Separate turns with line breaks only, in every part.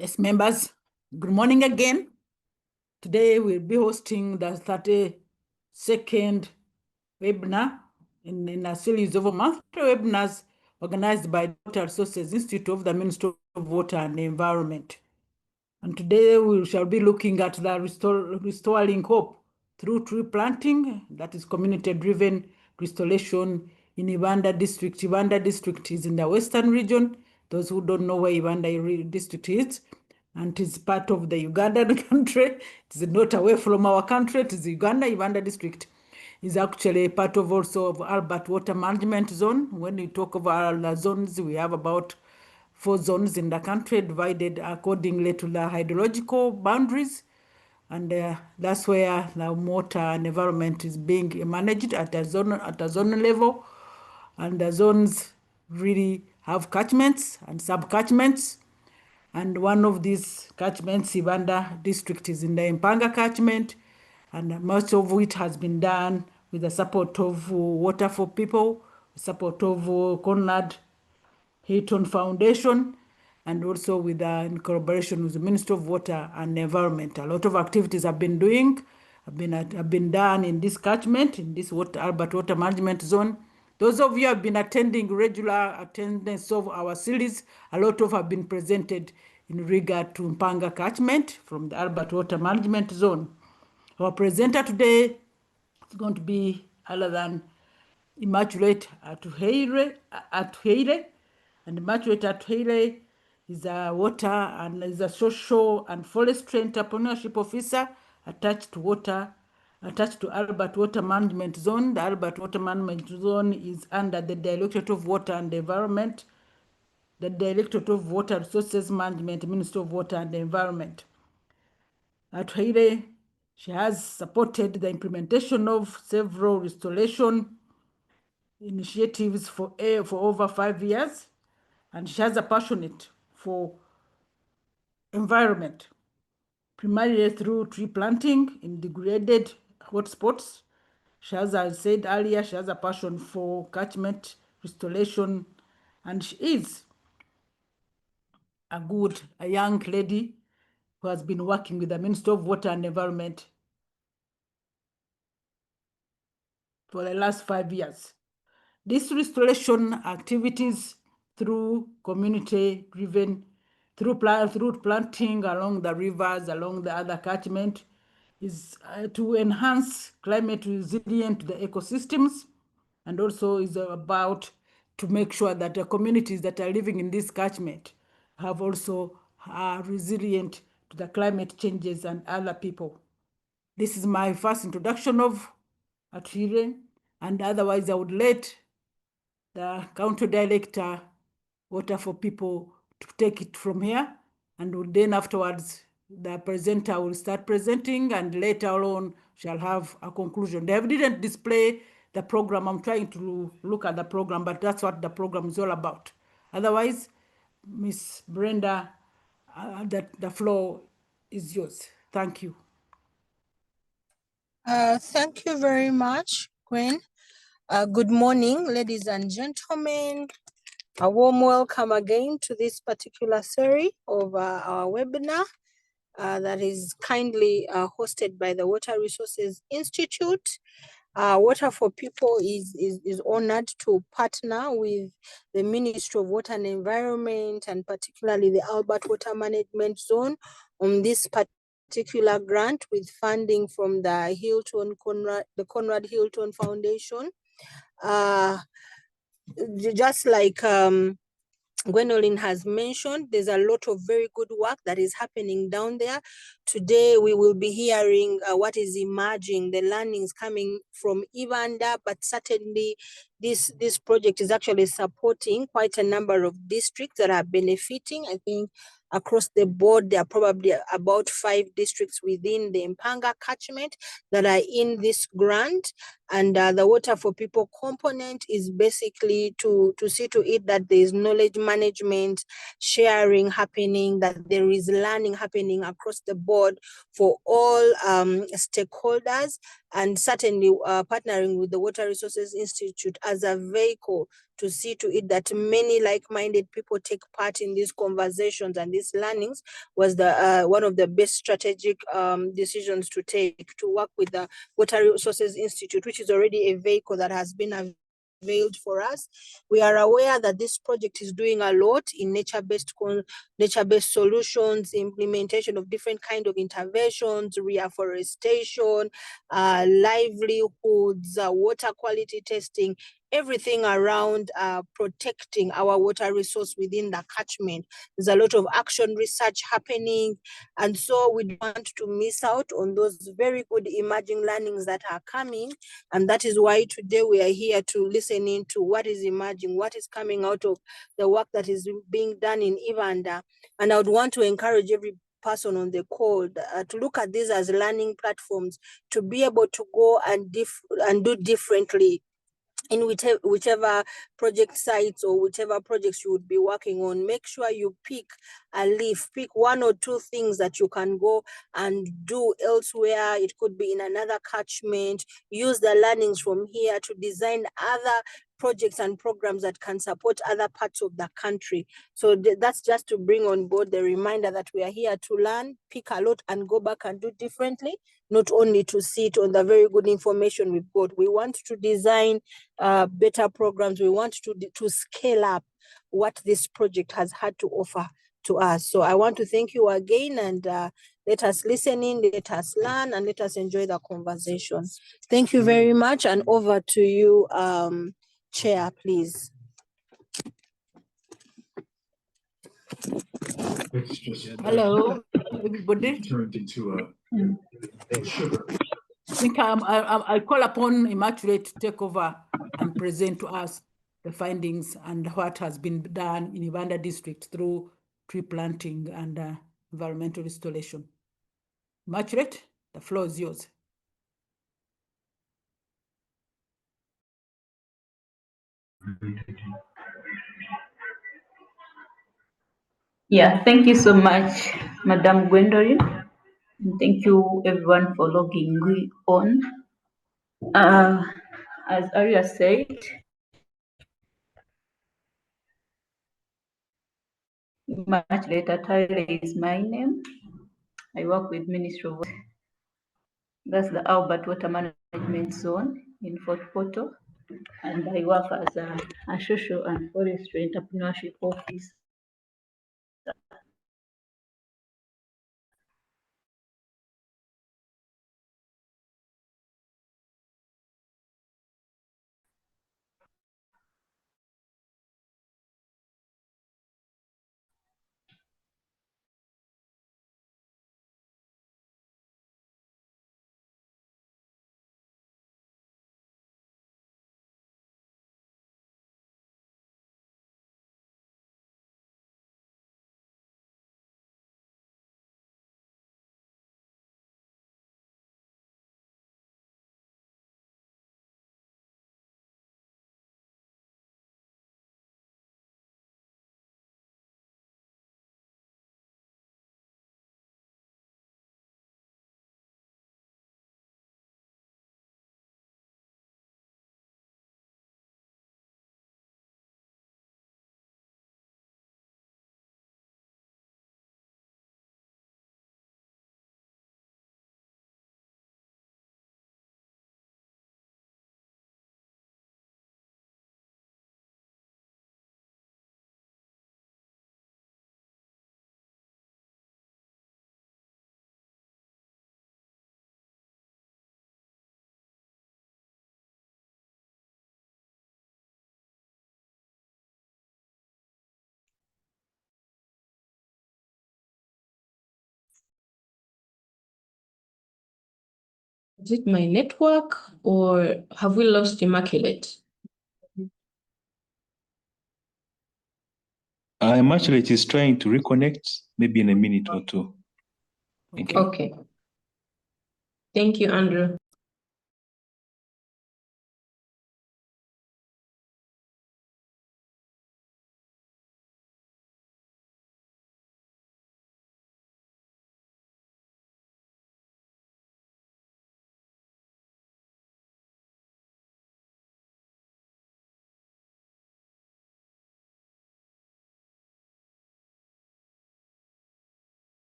Yes, members, good morning again. Today we'll be hosting the 32nd webinar in a series of monthly webinars organized by the Water Resources Institute of the Ministry of Water and Environment. And today we shall be looking at the restoring hope through tree planting, that is community-driven restoration in Ibanda District. Ibanda District is in the western region. Those who don't know where Ibanda District is, and it is part of the Ugandan country. It is not away from our country. It is Uganda. Ibanda District is actually part of also of Albert Water Management Zone. When we talk about the zones, we have about 4 zones in the country divided accordingly to the hydrological boundaries. And that's where the water and environment is being managed at a zone level. And the zones really have catchments and sub-catchments. And one of these catchments, Ibanda District, is in the Mpanga catchment, and most of it has been done with the support of Water for People, support of Conrad Hilton Foundation, and also with in collaboration with the Ministry of Water and Environment. A lot of activities have been done in this catchment, in this Albert Water Management Zone. Those of you who have been attending regular attendance of our series, a lot of have been presented in regard to Mpanga catchment from the Albert Water Management Zone. Our presenter today is going to be other than Immaculate Atuheire. And Immaculate Atuheire is a water and is a social and forestry entrepreneurship officer attached to Albert Water Management Zone. The Albert Water Management Zone is under the Directorate of Water and Environment, the Directorate of Water Resources Management, Ministry of Water and Environment. Atuheire, she has supported the implementation of several restoration initiatives for over 5 years, and she has a passion for environment, primarily through tree planting in degraded hotspots. She has, as I said earlier, she has a passion for catchment restoration, and she is a young lady who has been working with the Ministry of Water and Environment for the last 5 years. These restoration activities through community-driven, through planting along the rivers, along the other catchment, is to enhance climate resilience to the ecosystems, and also is about to make sure that the communities that are living in this catchment have also resilient to the climate changes and other people. This is my first introduction of Atuheire, and otherwise I would let the county director, Water for People, to take it from here, and then afterwards the presenter will start presenting, and later on shall have a conclusion. They didn't display the program. I'm trying to look at the program, but that's what the program is all about. Otherwise, Miss Brenda, the floor is yours. Thank you.
Thank you very much, Gwen. Good morning, ladies and gentlemen. A warm welcome again to this particular series of our webinar that is kindly hosted by the Water Resources Institute. Water for People is honored to partner with the Ministry of Water and Environment, and particularly the Albert Water Management Zone, on this particular grant with funding from the Conrad Hilton Foundation. Just like Gwendolyn has mentioned, there's a lot of very good work that is happening down there. Today, we will be hearing what is emerging, the learnings coming from Ibanda, but certainly this project is actually supporting quite a number of districts that are benefiting. I think across the board, there are probably about 5 districts within the Mpanga catchment that are in this grant. And the Water for People component is basically to see to it that there is knowledge management, sharing happening, that there is learning happening across the board for all stakeholders. and certainly partnering with the Water Resources Institute as a vehicle to see to it that many like-minded people take part in these conversations and these learnings was the one of the best strategic decisions to take, to work with the Water Resources Institute, which is already a vehicle that has been availed for us. We are aware that this project is doing a lot in nature-based solutions, implementation of different kind of interventions, reforestation, livelihoods, water quality testing, everything around protecting our water resource within the catchment. There's a lot of action research happening, and so we don't want to miss out on those very good emerging learnings that are coming. And that is why today we are here to listen into what is emerging, what is coming out of the work that is being done in Ibanda. And I would want to encourage every person on the call to look at these as learning platforms, to be able to go and do differently in whichever project sites or whichever projects you would be working on. Make sure you pick one or two things that you can go and do elsewhere. It could be in another catchment. Use the learnings from here to design other projects and programs that can support other parts of the country. So that's just to bring on board the reminder that we are here to learn, pick a lot and go back and do differently, not only to sit on the very good information we've got. We want to design better programs. We want to scale up what this project has had to offer to us. So I want to thank you again, and let us listen in, let us learn, and let us enjoy the conversation. Thank you very much, and over to you, Chair, please.
Hello, everybody.
Turned into a sugar.
I think I call upon Immaculate to take over and present to us the findings and what has been done in Ibanda District through tree planting and environmental restoration. Immaculate, the floor is yours.
Yeah, thank you so much, Madam Gwendolyn. And thank you everyone for logging on. As Aria said, much later, Tyler is my name. I work with Ministry of Water. That's the Albert Water Management Zone in Fort Portal. And I work as a social and forestry entrepreneurship office.
Is it my network or have we lost Immaculate?
Immaculate is trying to reconnect, maybe in a minute or two. Thank you.
Okay. Thank you, Andrew.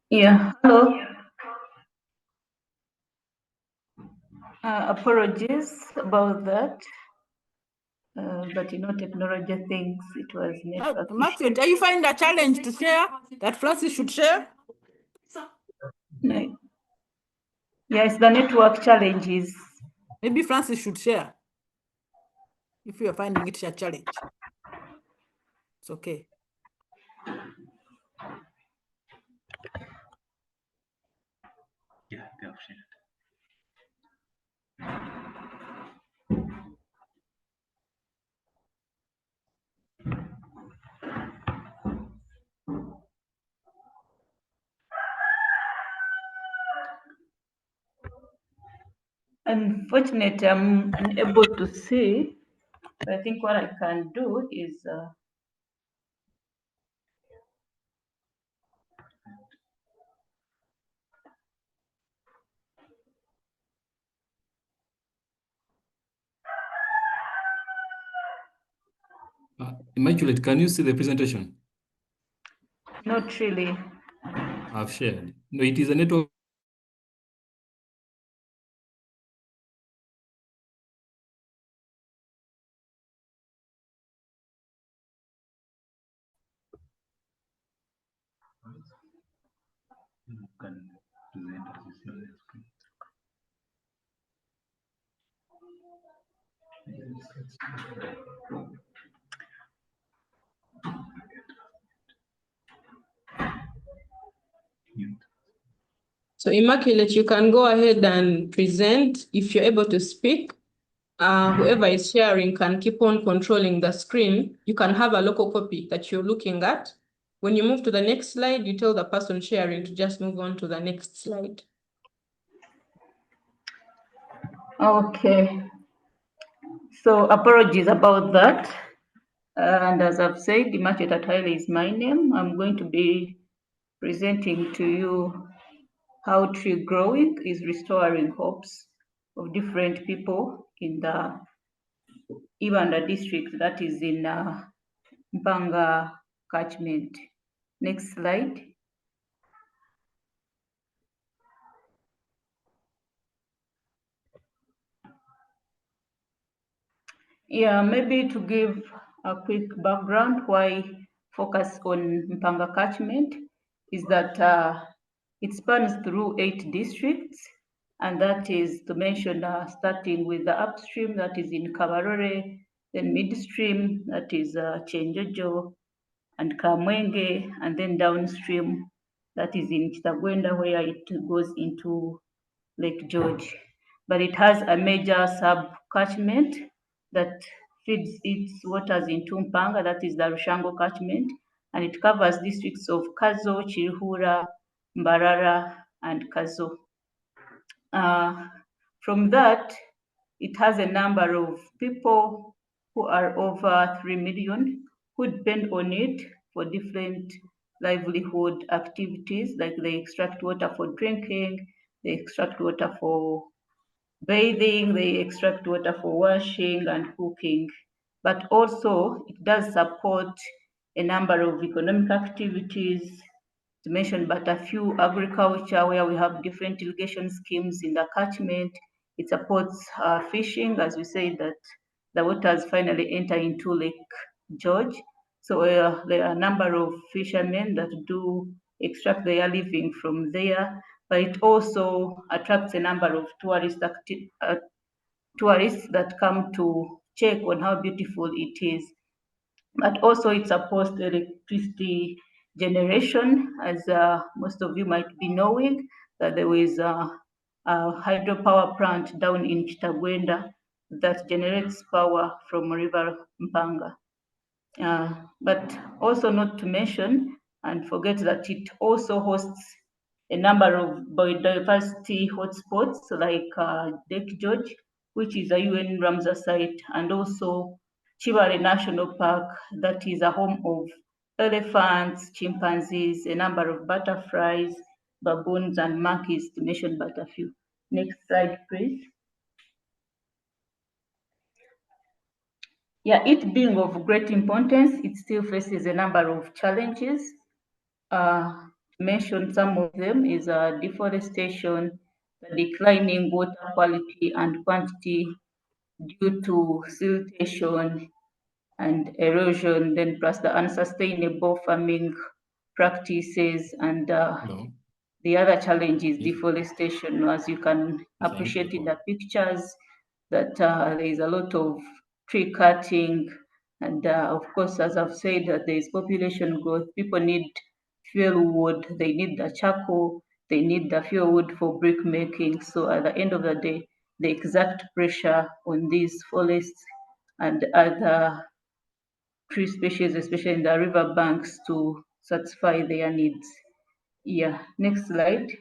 Yeah, hello. Apologies about that. But technology thinks it was network.
Maxwell, are you finding a challenge to share that Francis should share?
No. Yes, the network challenges.
Maybe Francis should share. If you are finding it a challenge, it's okay.
Yeah, they have shared.
Unfortunately, I'm unable to see. But I think what I can do is
Immaculate, can you see the presentation?
not really.
I've shared. No, it is a network.
You can present as you see on the screen.
So Immaculate, you can go ahead and present if you're able to speak. Whoever is sharing can keep on controlling the screen. You can have a local copy that you're looking at. When you move to the next slide, you tell the person sharing to just move on to the next slide.
Okay. So apologies about that. And as I've said, Immaculate Atwile is my name. I'm going to be presenting to you how tree growing is restoring hopes of different people in the Ibanda District, that is in Mpanga catchment. Next slide. Yeah, maybe to give a quick background why focus on Mpanga catchment is that it spans through 8 districts, and that is to mention starting with the upstream, that is in Kabarore, then midstream, that is Chenjojo and Kamwenge, and then downstream, that is in Kitagwenda, where it goes into Lake George. But it has a major sub-catchment that feeds its waters into Mpanga, that is the Rushango catchment, and it covers districts of Kazo, Chirihura, Mbarara, and Kazo. From that, it has a number of people who are over 3 million who depend on it for different livelihood activities, like they extract water for drinking, they extract water for bathing, they extract water for washing and cooking. But also, it does support a number of economic activities, to mention but a few: agriculture, where we have different irrigation schemes in the catchment. It supports fishing, as we say that the waters finally enter into Lake George. So there are a number of fishermen that do extract their living from there, but it also attracts a number of tourists that come to check on how beautiful it is. But also it supports electricity generation, as most of you might be knowing that there is a hydropower plant down in Kitagwenda that generates power from River Mpanga. But also not to mention and forget that it also hosts a number of biodiversity hotspots like Lake George, which is a UN Ramsar site, and also Chibale National Park, that is a home of elephants, chimpanzees, a number of butterflies, baboons, and monkeys, to mention but a few. Next slide, please. Yeah, it being of great importance, it still faces a number of challenges. mention some of them is deforestation, the declining water quality and quantity due to siltation and erosion, then plus the unsustainable farming practices, and
No.
the other challenge is
Yes.
deforestation. As you can appreciate in the pictures, that there is a lot of tree cutting, and of course, as I've said, that there is population growth. People need fuel wood, they need the charcoal, they need the fuel wood for brick making. So at the end of the day, the exact pressure on these forests and other tree species, especially in the river banks, to satisfy their needs. Yeah, next slide.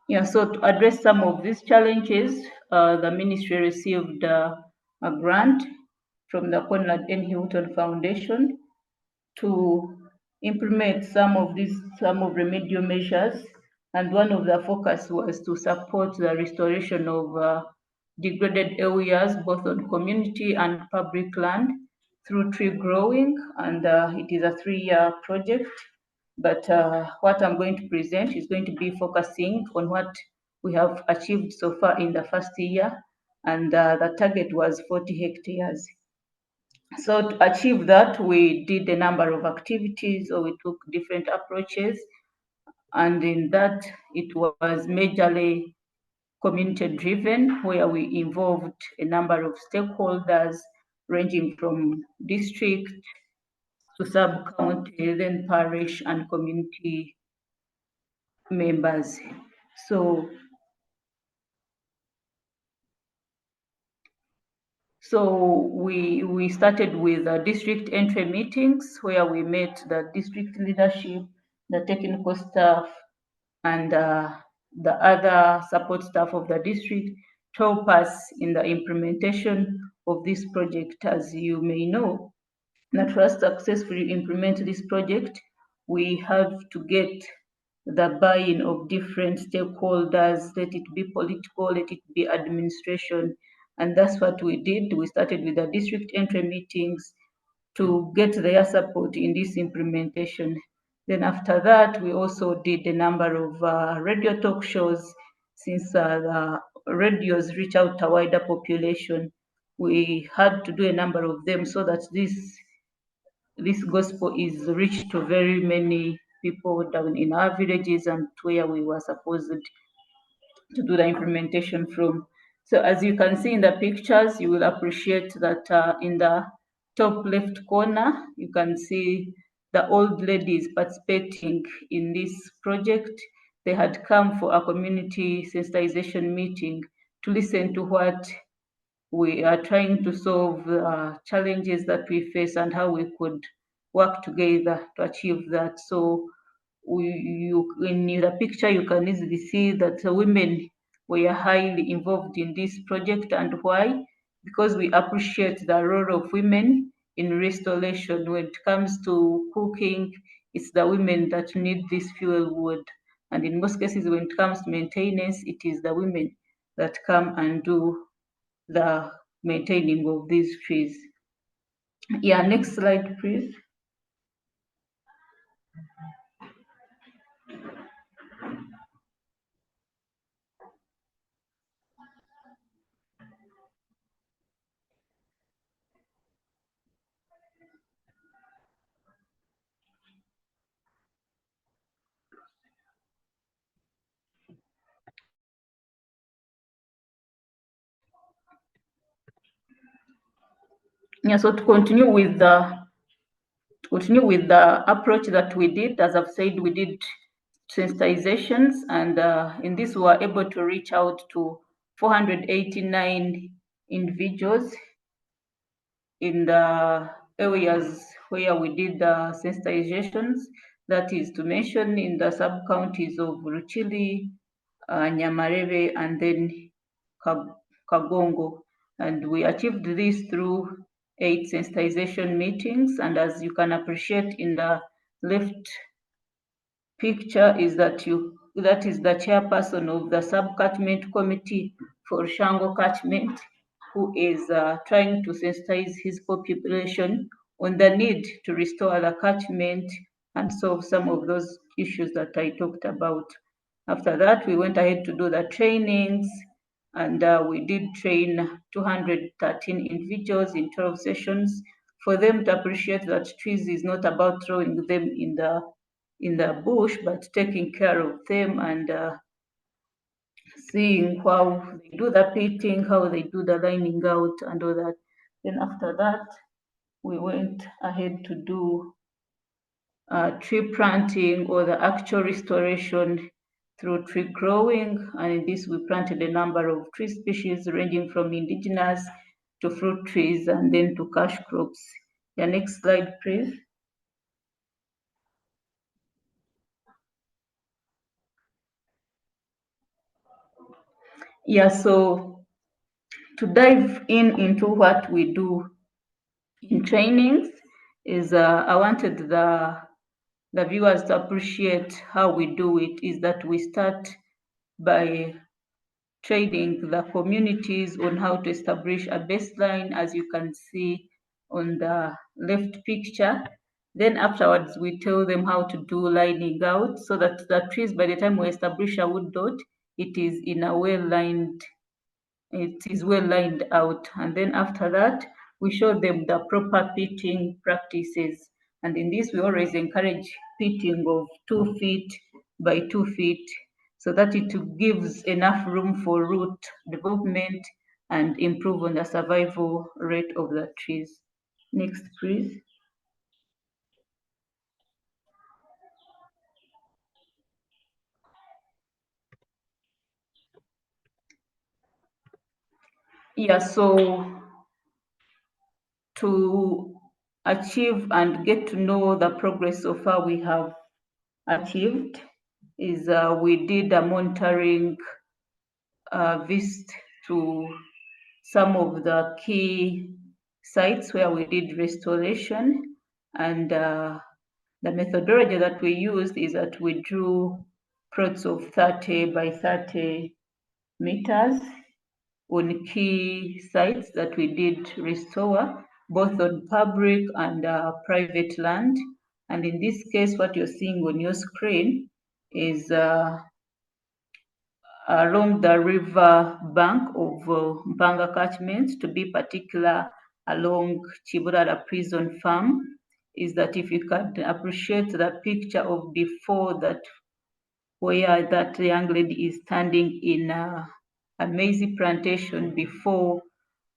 Yeah, so to address some of these challenges, the ministry received a grant from the Conrad N. Hilton Foundation to implement some of remedial measures, and one of the focus was to support the restoration of degraded areas, both on community and public land, through tree growing, and it is a 3-year project. But what I'm going to present is going to be focusing on what we have achieved so far in the first year, and the target was 40 hectares. So to achieve that, we did a number of activities, or we took different approaches, and in that, it was majorly community-driven, where we involved a number of stakeholders ranging from district to sub-county, then parish and community members. So we started with district entry meetings, where we met the district leadership, the technical staff, and the other support staff of the district to help us in the implementation of this project. As you may know, that for us to successfully implement this project, we have to get the buy-in of different stakeholders, let it be political, let it be administration, and that's what we did. We started with the district entry meetings to get their support in this implementation. Then after that, we also did a number of radio talk shows, since the radios reach out to a wider population. We had to do a number of them so that this gospel is reached to very many people down in our villages and where we were supposed to do the implementation from. So as you can see in the pictures, you will appreciate that in the top left corner, you can see the old ladies participating in this project. They had come for a community sensitization meeting to listen to what we are trying to solve, challenges that we face and how we could work together to achieve that. So in the picture, you can easily see that the women were highly involved in this project. And why? Because we appreciate the role of women in restoration. When it comes to cooking, it's the women that need this fuel wood. And in most cases, when it comes to maintenance, it is the women that come and do the maintaining of these trees. Yeah, next slide, please. Yeah, so to continue with the approach that we did, as I've said, we did sensitizations, and in this we were able to reach out to 489 individuals in the areas where we did the sensitizations. That is to mention in the sub-counties of Ruchili, Nyamareve, and then Kagongo. And we achieved this through 8 sensitization meetings. And as you can appreciate in the left picture is that is the chairperson of the sub-catchment committee for Shango catchment, who is trying to sensitize his population on the need to restore the catchment and solve some of those issues that I talked about. After that, we went ahead to do the trainings, and we did train 213 individuals in 12 sessions for them to appreciate that trees is not about throwing them in the bush, but taking care of them and seeing how they do the pitting, how they do the lining out and all that. Then after that, we went ahead to do tree planting or the actual restoration through tree growing. And in this, we planted a number of tree species ranging from indigenous to fruit trees and then to cash crops. The next slide, please. Yeah, so to dive into what we do in trainings is I wanted the viewers to appreciate how we do it, is that we start by training the communities on how to establish a baseline, as you can see on the left picture. Then afterwards, we tell them how to do lining out so that the trees, by the time we establish a wood dot, it is in a well-lined out. And then after that, we show them the proper pitting practices. And in this, we always encourage pitting of 2 feet by 2 feet so that it gives enough room for root development and improve on the survival rate of the trees. Next, please. Yeah, so to achieve and get to know the progress so far we have achieved is we did a monitoring visit to some of the key sites where we did restoration, and the methodology that we used is that we drew plots of 30 by 30 meters on key sites that we did restore, both on public and private land. And in this case, what you're seeing on your screen is along the river bank of Mpanga catchment, to be particular along Chiburara prison farm, is that if you can appreciate the picture of before that, where that young lady is standing in a maize plantation before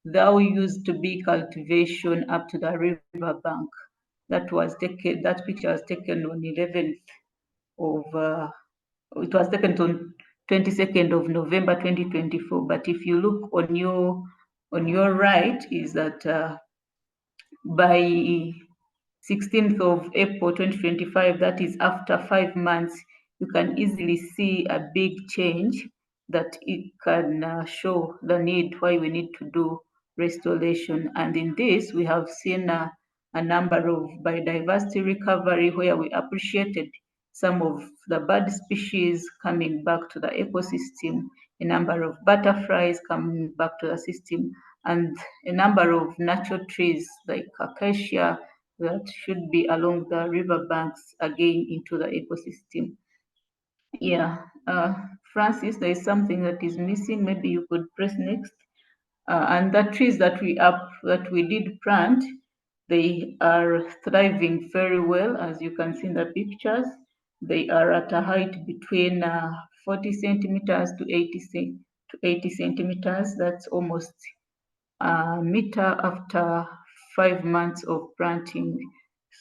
there used to be cultivation up to the river bank. That picture was taken on 11th of it was taken on 22nd of November 2024. But if you look on your right, is that by 16th of April 2025, that is after 5 months, you can easily see a big change that it can show the need why we need to do restoration. And in this, we have seen a number of biodiversity recovery where we appreciated some of the bird species coming back to the ecosystem, a number of butterflies coming back to the system, and a number of natural trees like acacia that should be along the river banks again into the ecosystem. Yeah, Francis, there is something that is missing. Maybe you could press next. And the trees that we did plant, they are thriving very well, as you can see in the pictures. They are at a height between 40 centimeters to 80 centimeters. That's almost a meter after 5 months of planting.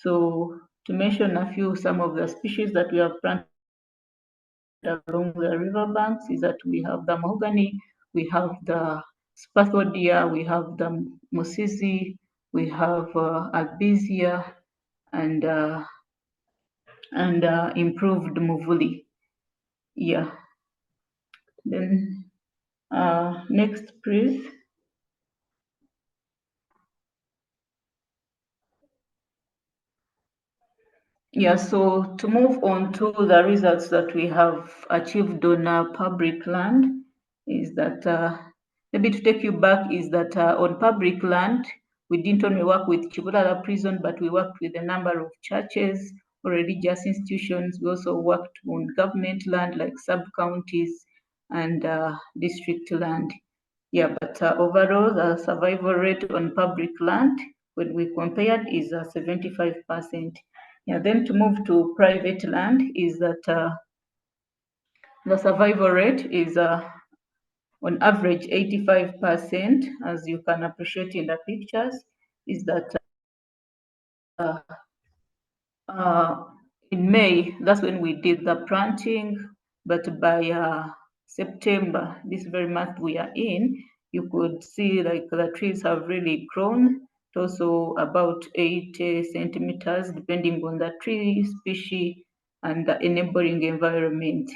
So to mention some of the species that we have planted along the riverbanks is that we have the mahogany, we have the spathodia, we have the musizi, we have albizia, and improved muvuli. Yeah. Then next, please. Yeah, so to move on to the results that we have achieved on public land is that, maybe to take you back, is that on public land, we didn't only work with Chiburara prison, but we worked with a number of churches or religious institutions. We also worked on government land like sub-counties and district land. Yeah, but overall, the survival rate on public land, when we compared, is 75%. Yeah, then to move to private land is that the survival rate is on average 85%, as you can appreciate in the pictures, is that in May, that's when we did the planting, but by September, this very month we are in, you could see like the trees have really grown, also about 80 centimeters, depending on the tree species and the enabling environment.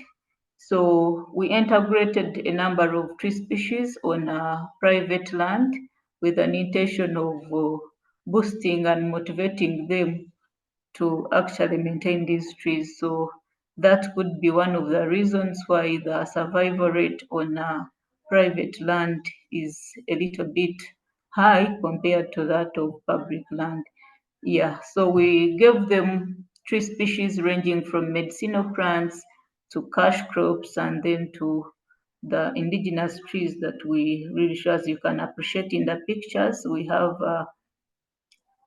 So we integrated a number of tree species on private land with an intention of boosting and motivating them to actually maintain these trees. So that could be one of the reasons why the survival rate on private land is a little bit high compared to that of public land. Yeah, so we gave them tree species ranging from medicinal plants to cash crops and then to the indigenous trees that we really show, as you can appreciate in the pictures. We have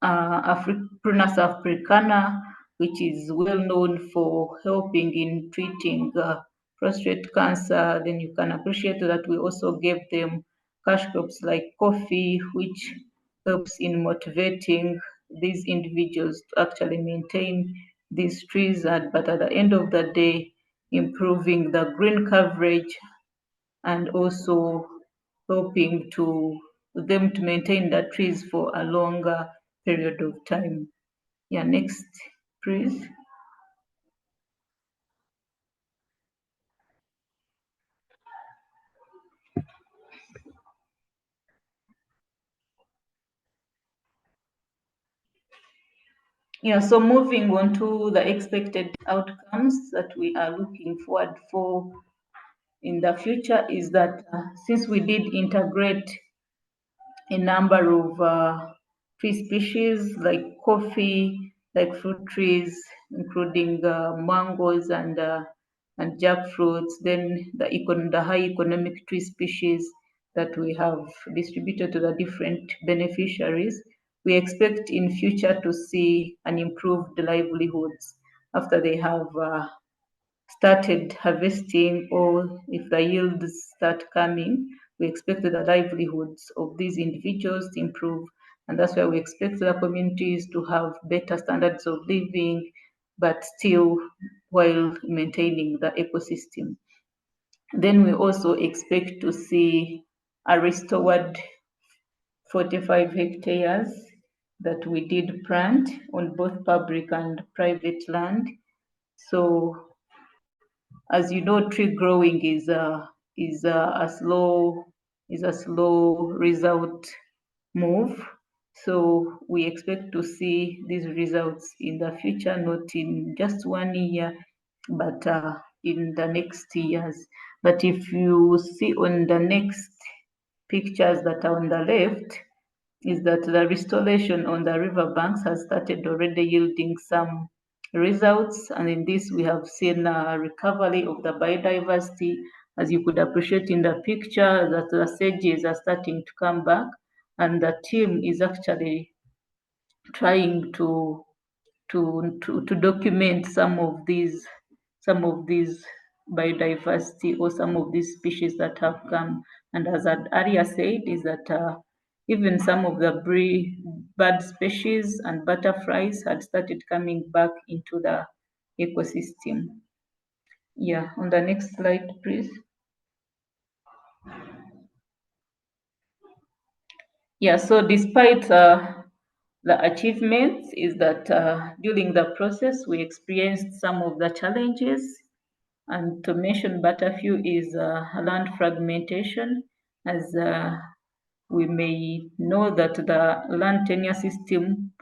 Prunus africana, which is well known for helping in treating prostate cancer. Then you can appreciate that we also gave them cash crops like coffee, which helps in motivating these individuals to actually maintain these trees, but at the end of the day, improving the green coverage and also helping to them to maintain the trees for a longer period of time. Yeah, next, please. Yeah, so moving on to the expected outcomes that we are looking forward for in the future is that since we did integrate a number of tree species like coffee, like fruit trees, including mangoes and jackfruits, then the high economic tree species that we have distributed to the different beneficiaries, we expect in future to see an improved livelihoods after they have started harvesting, or if the yields start coming, we expect the livelihoods of these individuals to improve. And that's why we expect the communities to have better standards of living, but still while maintaining the ecosystem. Then we also expect to see a restored 45 hectares that we did plant on both public and private land. So as you know, tree growing is a slow result move. So we expect to see these results in the future, not in just 1 year, but in the next years. But if you see on the next pictures that are on the left, is that the restoration on the riverbanks has started already yielding some results. And in this, we have seen a recovery of the biodiversity, as you could appreciate in the picture, that the sages are starting to come back. And the team is actually trying to document some of these biodiversity or some of these species that have come. And as I earlier said, is that even some of the bird species and butterflies had started coming back into the ecosystem. Yeah, on the next slide, please. Yeah, so despite the achievements, is that during the process, we experienced some of the challenges. And to mention but a few is land fragmentation, as we may know that the land tenure system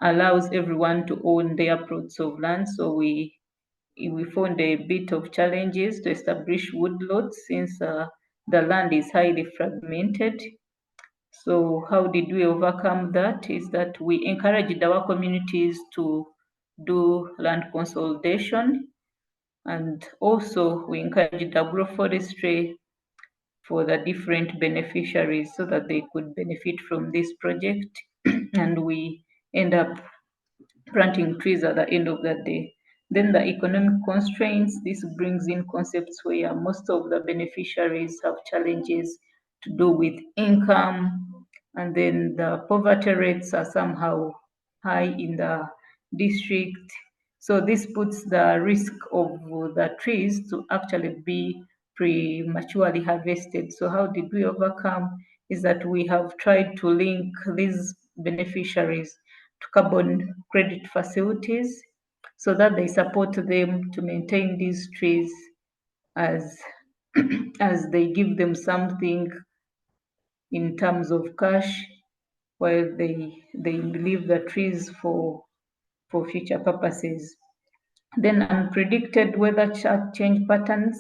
allows everyone to own their plots of land. So we found a bit of challenges to establish woodlots since the land is highly fragmented. So how did we overcome that? Is that we encouraged our communities to do land consolidation, and also we encouraged agroforestry for the different beneficiaries so that they could benefit from this project. And we end up planting trees at the end of the day. Then the economic constraints, this brings in concepts where most of the beneficiaries have challenges to do with income, and then the poverty rates are somehow high in the district. So this puts the risk of the trees to actually be prematurely harvested. So how did we overcome? Is that we have tried to link these beneficiaries to carbon credit facilities so that they support them to maintain these trees as as they give them something in terms of cash while they leave the trees for future purposes. Then unpredicted weather change patterns.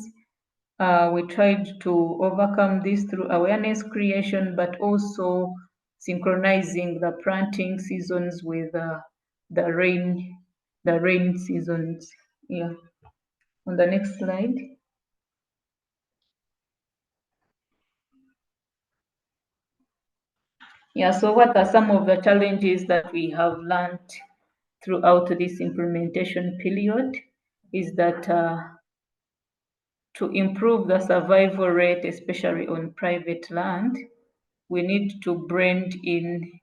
We tried to overcome this through awareness creation, but also synchronizing the planting seasons with the rain seasons. Yeah. On the next slide. Yeah, so what are some of the challenges that we have learned throughout this implementation period? Is that to improve the survival rate, especially on private land, we need to blend in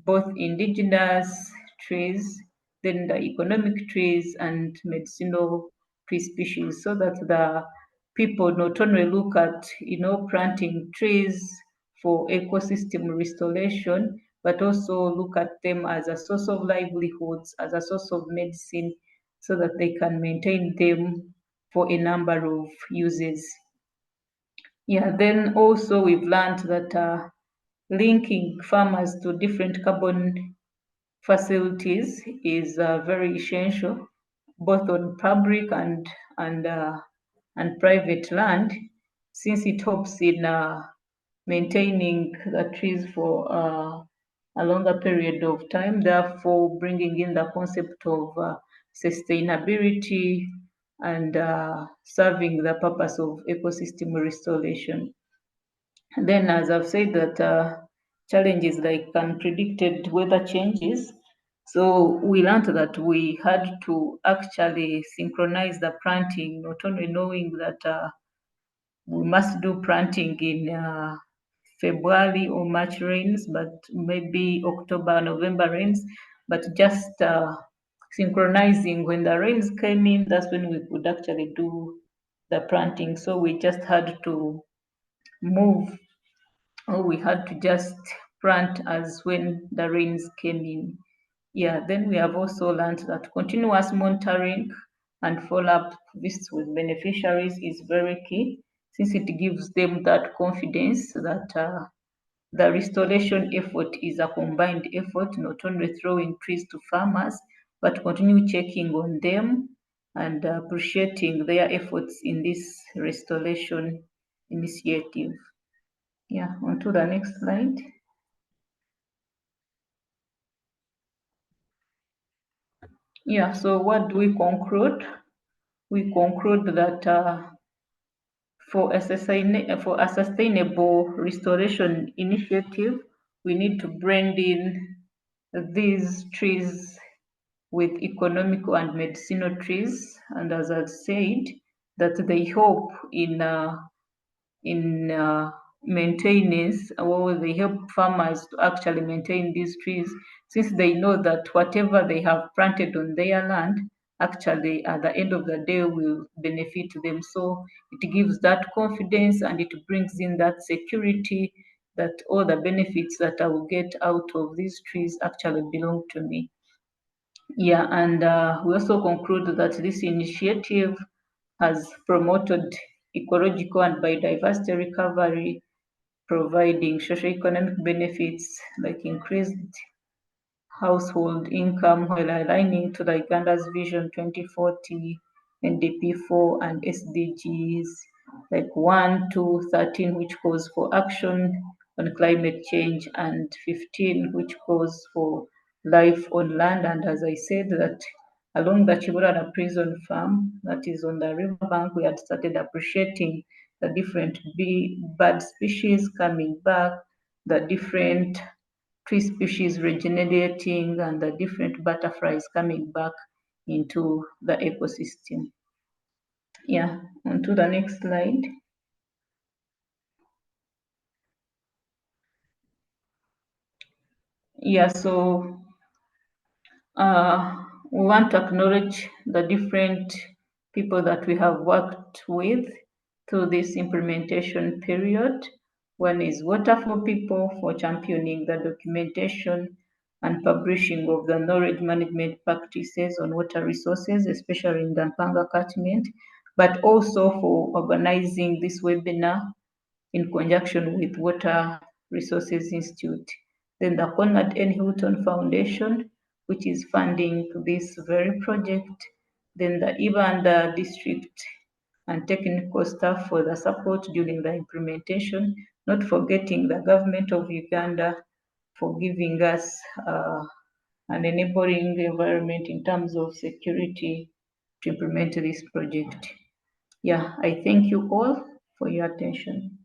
both indigenous trees, then the economic trees and medicinal tree species, so that the people not only look at, planting trees for ecosystem restoration, but also look at them as a source of livelihoods, as a source of medicine, so that they can maintain them for a number of uses. Yeah, then also we've learned that linking farmers to different carbon facilities is very essential, both on public and private land, since it helps in maintaining the trees for a longer period of time, therefore bringing in the concept of sustainability and serving the purpose of ecosystem restoration. And then, as I've said, that challenges like unpredicted weather changes. So we learned that we had to actually synchronize the planting, not only knowing that we must do planting in February or March rains, but maybe October, November rains, but just synchronizing when the rains came in, that's when we could actually do the planting. So we just had to move, or we had to just plant as when the rains came in. Yeah, then we have also learned that continuous monitoring and follow-up visits with beneficiaries is very key, since it gives them that confidence that the restoration effort is a combined effort, not only throwing trees to farmers, but continue checking on them and appreciating their efforts in this restoration initiative. Yeah, on to the next slide. Yeah, so what do we conclude? We conclude that for a sustainable restoration initiative, we need to blend in these trees with economical and medicinal trees, and as I said, that they help in maintenance, or they help farmers to actually maintain these trees, since they know that whatever they have planted on their land actually at the end of the day will benefit them. So it gives that confidence and it brings in that security that all the benefits that I will get out of these trees actually belong to me. Yeah, and we also conclude that this initiative has promoted ecological and biodiversity recovery, providing socio-economic benefits like increased household income while aligning to the Uganda's Vision 2040, NDP 4 and SDGs like 1, 2, 13, which calls for action on climate change, and 15, which calls for life on land. And as I said, that along the Chiburana prison farm that is on the riverbank, we had started appreciating the different bird species coming back, the different tree species regenerating, and the different butterflies coming back into the ecosystem. Yeah, on to the next slide. Yeah, so we want to acknowledge the different people that we have worked with through this implementation period. One is Water for People for championing the documentation and publishing of the knowledge management practices on water resources, especially in the Mpanga catchment, but also for organizing this webinar in conjunction with Water Resources Institute. Then the Conrad N. Hilton Foundation, which is funding this very project. Then the Ibanda District and technical staff for the support during the implementation, not forgetting the government of Uganda for giving us an enabling environment in terms of security to implement this project. Yeah, I thank you all for your attention.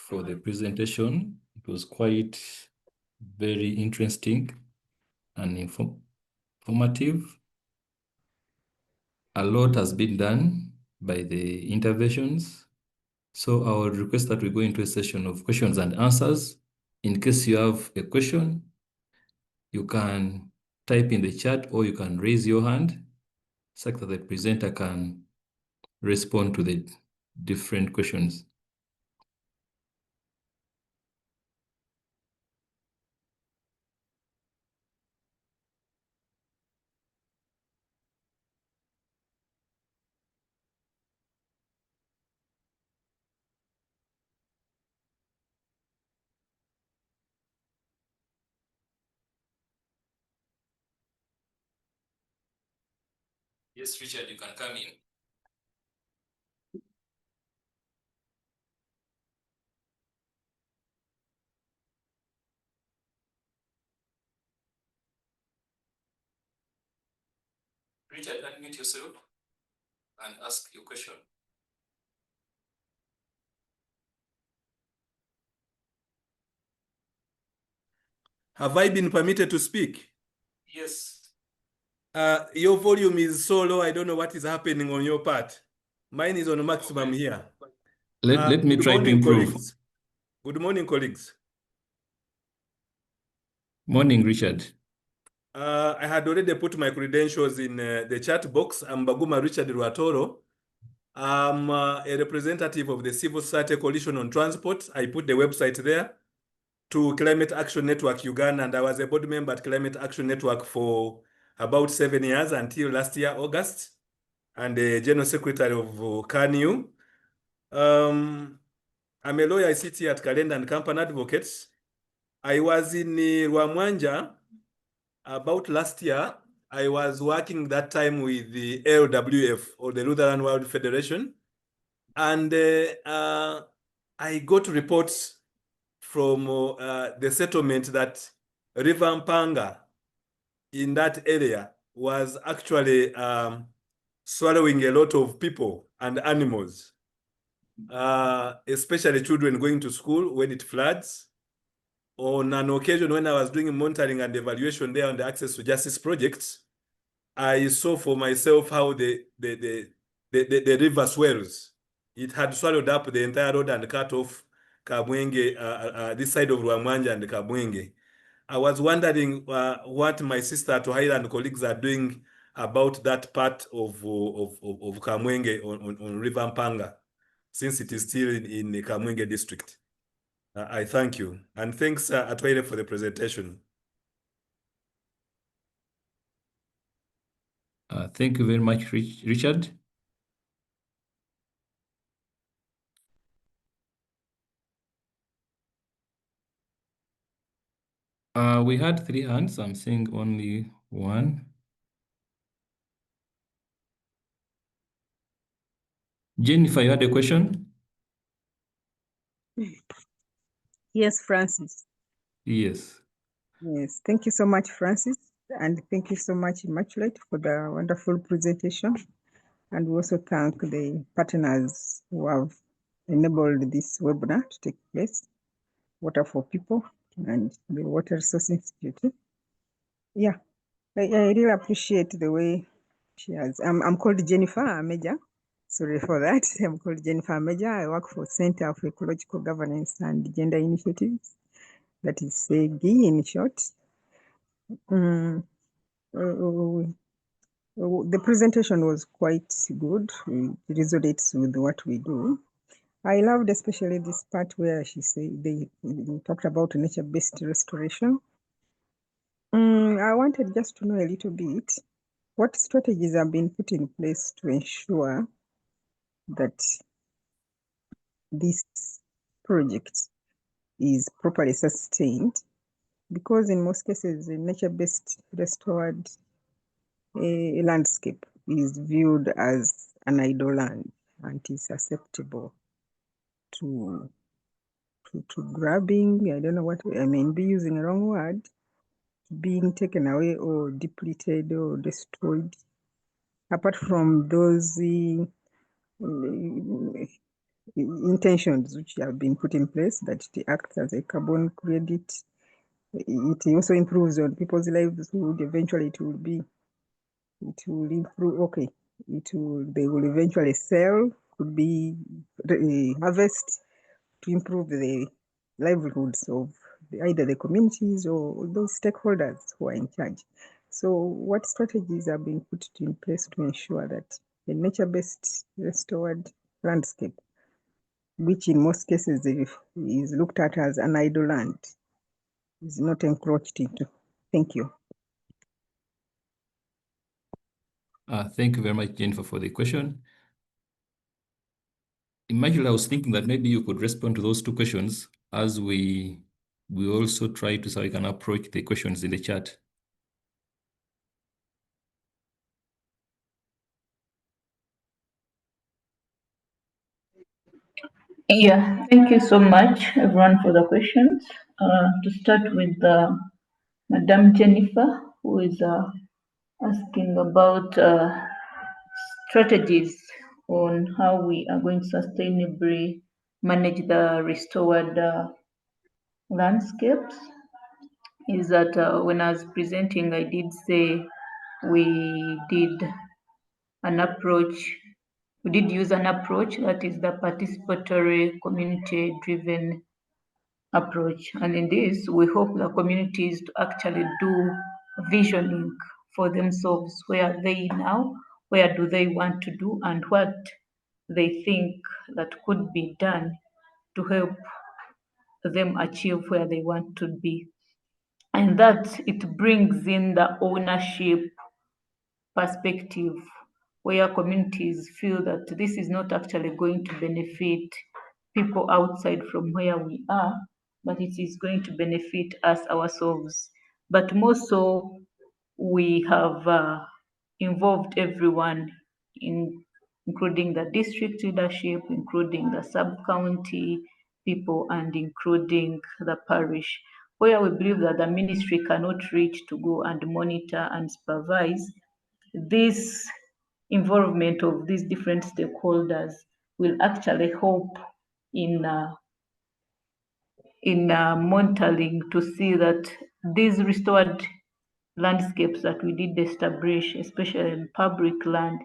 For the presentation. It was quite very interesting and informative. A lot has been done by the interventions. So I would request that we go into a session of questions and answers. In case you have a question, you can type in the chat or you can raise your hand so that the presenter can respond to the different questions. Yes, Richard, you can come in. Richard, unmute yourself and ask your question.
Have I been permitted to speak?
Yes.
Your volume is so low, I don't know what is happening on your part. Mine is on maximum here.
Let me try to improve.
Colleagues. Good morning, colleagues.
Morning, Richard.
I had already put my credentials in the chat box. I'm Baguma Richard Ruatoro. I'm a representative of the Civil Society Coalition on Transport. I put the website there to Climate Action Network Uganda, and I was a board member at Climate Action Network for about 7 years until last year, August, and the General Secretary of CANU. I'm a lawyer. I sit here at Kalenda and Company Advocates. I was in Rwamwanja about last year. I was working that time with the LWF, or the Lutheran World Federation, and I got reports from the settlement that River Mpanga in that area was actually swallowing a lot of people and animals, especially children going to school when it floods. On an occasion when I was doing monitoring and evaluation there on the Access to Justice projects, I saw for myself how the river swells. It had swallowed up the entire road and cut off Kabwenge, this side of Rwamwanja and Kabwenge. I was wondering what my sister to Highland colleagues are doing about that part of Kamwenge on River Mpanga, since it is still in the Kamwenge district. I thank you. And thanks, Atwaire, for the presentation.
Thank you very much, Richard. We had 3 hands. I'm seeing only one. Jennifer, you had a question?
Yes, Francis.
Yes.
Yes, thank you so much, Francis. And thank you so much, Immaculate, for the wonderful presentation. And we also thank the partners who have enabled this webinar to take place, Water for People and the Water Resource Institute. Yeah, I really appreciate the way she has. I'm called Jennifer Major. Sorry for that. I'm called Jennifer Major. I work for Center for Ecological Governance and Gender Initiatives. That is SEGI in short. The presentation was quite good. It resonates with what we do. I loved especially this part where she said they talked about nature-based restoration. I wanted just to know a little bit what strategies have been put in place to ensure that this project is properly sustained, because in most cases, the nature-based restored landscape is viewed as an idle land and is susceptible to grabbing. I don't know what I mean, be using a wrong word, being taken away or depleted or destroyed. Apart from those intentions which have been put in place, that it acts as a carbon credit, it also improves on people's livelihood. Eventually, it will improve. Okay, they will eventually sell. Could be harvest to improve the livelihoods of either the communities or those stakeholders who are in charge. So what strategies are being put in place to ensure that the nature-based restored landscape, which in most cases is looked at as an idle land, is not encroached into? Thank you.
Thank you very much, Jennifer, for the question. Imagine I was thinking that maybe you could respond to those two questions as we also try to so we can approach the questions in the chat.
Yeah, thank you so much, everyone, for the questions. To start with Madam Jennifer, who is asking about strategies on how we are going to sustainably manage the restored landscapes, is that when I was presenting, I did say we did use an approach that is the participatory community-driven approach. And in this, we hope the communities to actually do visioning for themselves. Where are they now? Where do they want to do? And what they think that could be done to help them achieve where they want to be. And that it brings in the ownership perspective, where communities feel that this is not actually going to benefit people outside from where we are, but it is going to benefit us ourselves. But more so, we have involved everyone, including the district leadership, including the sub-county people, and including the parish, where we believe that the ministry cannot reach to go and monitor and supervise. This involvement of these different stakeholders will actually help in monitoring to see that these restored landscapes that we did establish, especially in public land,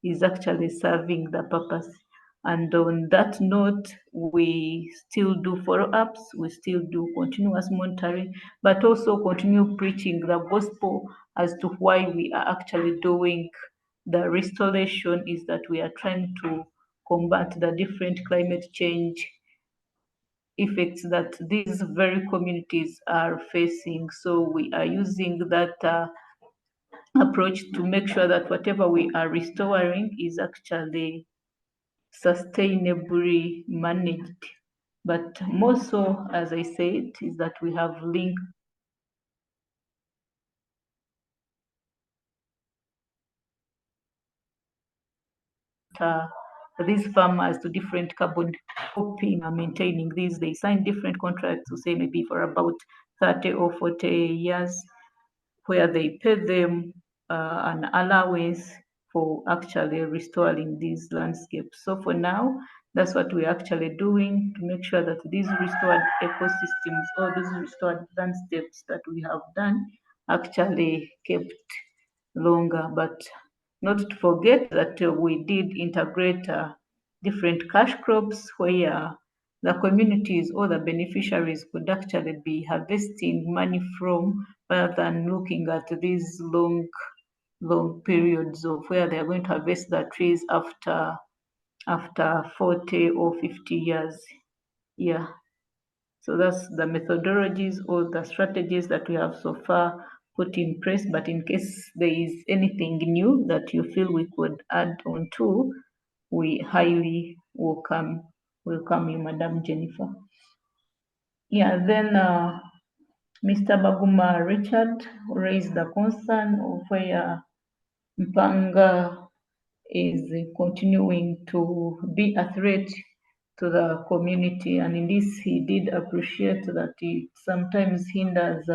is actually serving the purpose. And on that note, we still do follow-ups, we still do continuous monitoring, but also continue preaching the gospel as to why we are actually doing the restoration, is that we are trying to combat the different climate change effects that these very communities are facing. So we are using that approach to make sure that whatever we are restoring is actually sustainably managed. But more so, as I said, is that we have linked these farmers to different carbon copying and maintaining these. They sign different contracts to say maybe for about 30 or 40 years, where they pay them an allowance for actually restoring these landscapes. So for now, that's what we're actually doing to make sure that these restored ecosystems or these restored landscapes that we have done actually kept longer. But not to forget that we did integrate different cash crops where the communities or the beneficiaries could actually be harvesting money from, rather than looking at these long periods of where they're going to harvest the trees after 40 or 50 years. Yeah. So that's the methodologies or the strategies that we have so far put in place. But in case there is anything new that you feel we could add on to, we highly welcome you, Madam Jennifer. Yeah, then Mr. Baguma Richard raised the concern of where Mpanga is continuing to be a threat to the community, and in this he did appreciate that it sometimes hinders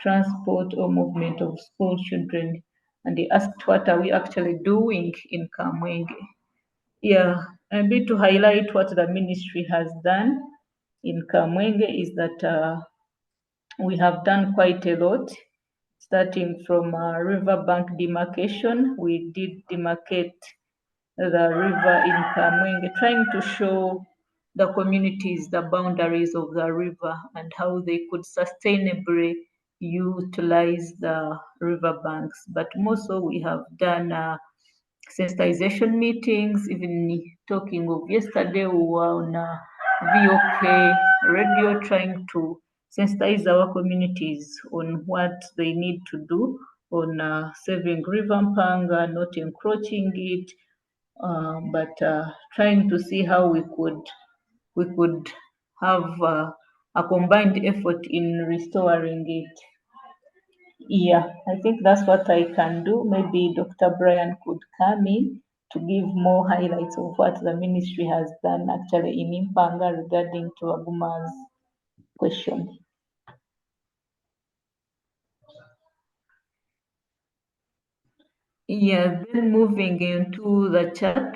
transport or movement of school children, and he asked what are we actually doing in Kamwenge. Yeah, a bit to highlight what the ministry has done in Kamwenge is that we have done quite a lot, starting from riverbank demarcation. We did demarcate the river in Kamwenge, trying to show the communities the boundaries of the river and how they could sustainably utilize the riverbanks. But more so, we have done sensitization meetings. Even talking of yesterday, we were on VOK radio trying to sensitize our communities on what they need to do on saving River Mpanga, not encroaching it, but trying to see how we could have a combined effort in restoring it. Yeah, I think that's what I can do. Maybe Dr. Brian could come in to give more highlights of what the ministry has done actually in Mpanga regarding to Aguma's question. Yeah, then moving into the chat,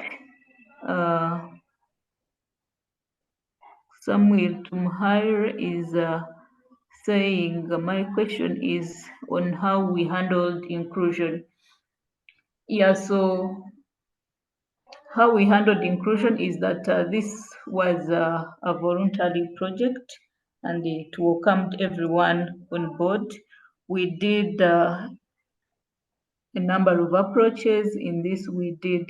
Samuel Tumhair is saying, my question is on how we handled inclusion. Yeah, so how we handled inclusion is that this was a voluntary project and it welcomed everyone on board. We did a number of approaches. In this, we did